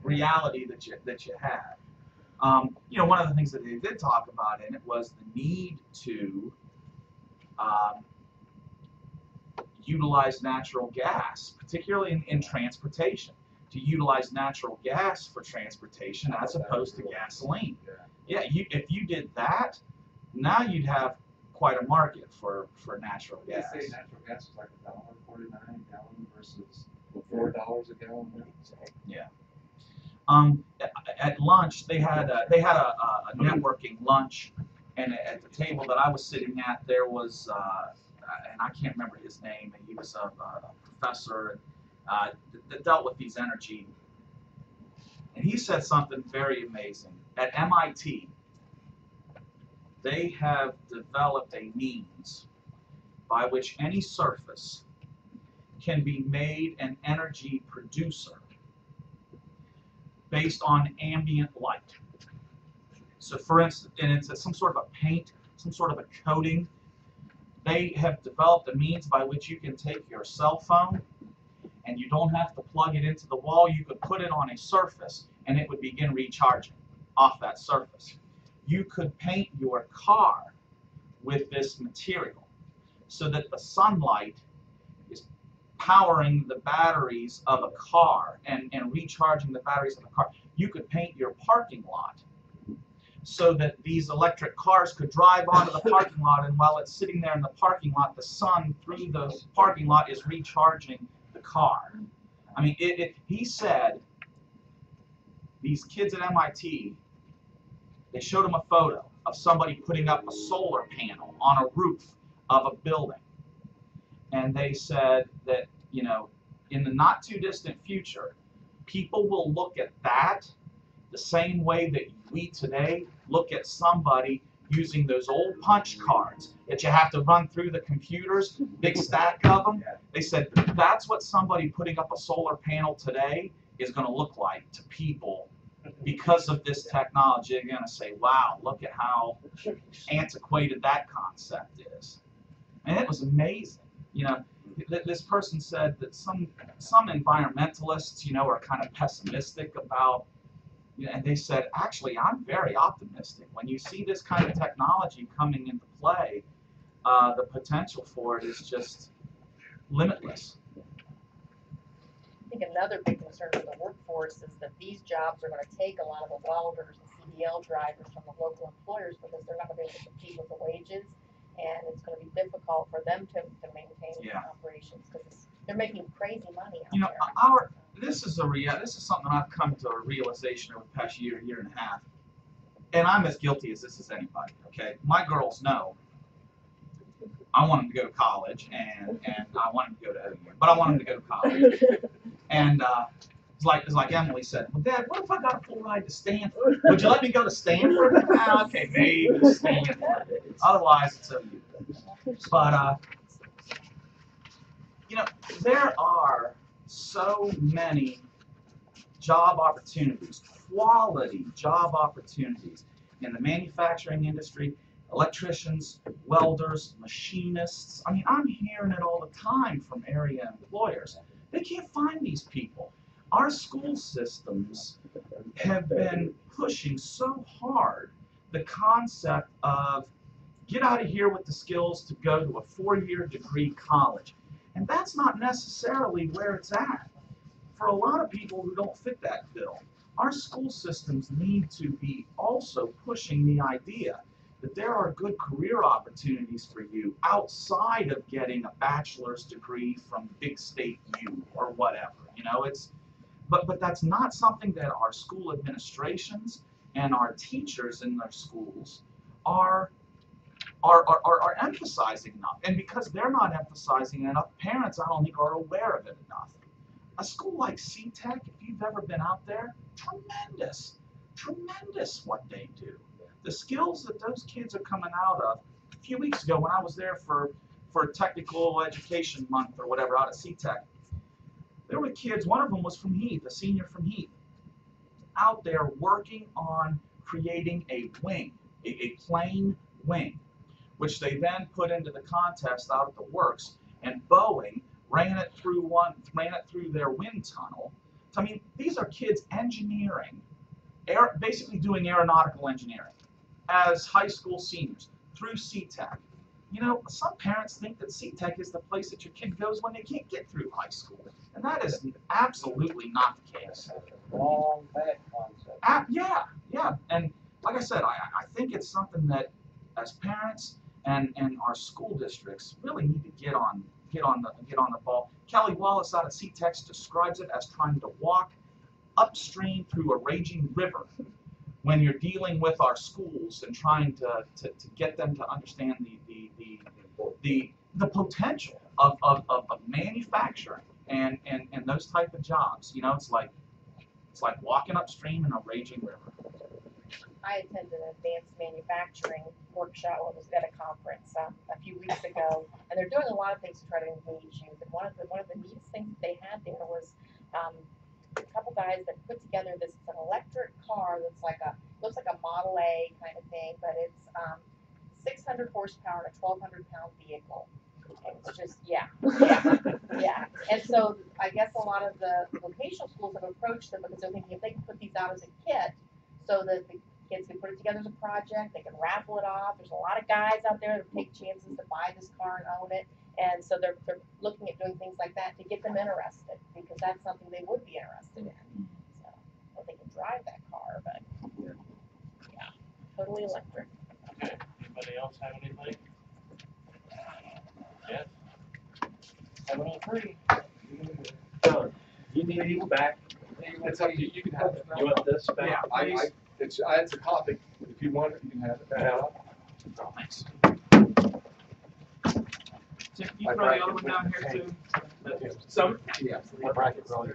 S4: reality that you have. One of the things that they did talk about in it was the need to utilize natural gas, particularly in transportation, to utilize natural gas for transportation as opposed to gasoline. Yeah, if you did that, now you'd have quite a market for natural gas.
S1: They say natural gas is like $1.49 a gallon versus $4 a gallon.
S4: Yeah. At lunch, they had a networking lunch, and at the table that I was sitting at, there was, and I can't remember his name, and he was a professor that dealt with these energy, and he said something very amazing. At MIT, they have developed a means by which any surface can be made an energy producer based on ambient light. So for instance, and it's some sort of a paint, some sort of a coating. They have developed a means by which you can take your cell phone and you don't have to plug it into the wall. You could put it on a surface and it would begin recharging off that surface. You could paint your car with this material so that the sunlight is powering the batteries of a car and recharging the batteries of the car. You could paint your parking lot so that these electric cars could drive onto the parking lot, and while it's sitting there in the parking lot, the sun through the parking lot is recharging the car. I mean, he said, these kids at MIT, they showed him a photo of somebody putting up a solar panel on a roof of a building. And they said that, you know, in the not too distant future, people will look at that the same way that we today look at somebody using those old punch cards that you have to run through the computers, big stack of them. They said that's what somebody putting up a solar panel today is going to look like to people because of this technology. They're going to say, wow, look at how antiquated that concept is. And it was amazing. You know, this person said that some environmentalists, you know, are kind of pessimistic about, you know, and they said, actually, I'm very optimistic. When you see this kind of technology coming into play, the potential for it is just limitless.
S2: I think another big concern for the workforce is that these jobs are going to take a lot of the welders and CDL drivers from the local employers because they're not going to be able to compete with the wages, and it's going to be difficult for them to maintain operations because they're making crazy money out there.
S4: This is something I've come to a realization over the past year and a half, and I'm as guilty as this as anybody. Okay, my girls know I want them to go to college, and I want them to go to, but I want them to go to college. And it's like Emily said, well, Dad, what if I got a full ride to Stanford? Would you let me go to Stanford? Okay, maybe Stanford. Otherwise, it's up to you. But you know, there are so many job opportunities, quality job opportunities in the manufacturing industry, electricians, welders, machinists. I mean, I'm hearing it all the time from area employers. They can't find these people. Our school systems have been pushing so hard the concept of get out of here with the skills to go to a 4-year degree college. And that's not necessarily where it's at. For a lot of people who don't fit that bill, our school systems need to be also pushing the idea that there are good career opportunities for you outside of getting a bachelor's degree from Big State U or whatever. You know, but that's not something that our school administrations and our teachers in their schools are emphasizing enough. And because they're not emphasizing enough, parents, I don't think, are aware of it enough. A school like C-Tech, if you've ever been out there, tremendous what they do. The skills that those kids are coming out of. A few weeks ago when I was there for Technical Education Month or whatever out at C-Tech, there were kids, one of them was from Heath, a senior from Heath, out there working on creating a wing, a plane wing, which they then put into the contest out at the works, and Boeing ran it through their wind tunnel. So, I mean, these are kids engineering, basically doing aeronautical engineering as high school seniors through C-Tech. You know, some parents think that C-Tech is the place that your kid goes when they can't get through high school, and that is absolutely not the case.
S6: Long, bad concept.
S4: Yeah, and like I said, I think it's something that as parents and our school districts really need to get on the ball. Kelly Wallace out at C-Tech describes it as trying to walk upstream through a raging river when you're dealing with our schools and trying to get them to understand the potential of manufacturing and those type of jobs. You know, it's like walking upstream in a raging river.
S2: I attended an advanced manufacturing workshop. It was at a conference a few weeks ago, and they're doing a lot of things to try to engage youth. And one of the neatest things that they had there was a couple guys that put together this an electric car that's looks like a Model A kind of thing, but it's 600 horsepower and a 1,200-pound vehicle. It's just, yeah, yeah. And so I guess a lot of the vocational schools have approached them because they're thinking if they can put these out as a kit so that the kids can put it together as a project, they can raffle it off. There's a lot of guys out there that take chances to buy this car and own it. And so they're looking at doing things like that to get them interested because that's something they would be interested in. So, if they can drive that car, but yeah, totally electric.
S12: Okay, anybody else have anything? Yes? 7:03.
S11: John, you need these back?
S1: It's up to you, you can have it.
S11: You want this back?
S1: Yeah, it's a copy, if you want it, you can have it.
S4: Thanks. Tim, can
S1: My
S4: you throw the other
S1: bracket
S4: one down here
S1: wouldn't
S4: too? Some,
S1: Yeah, my bracket really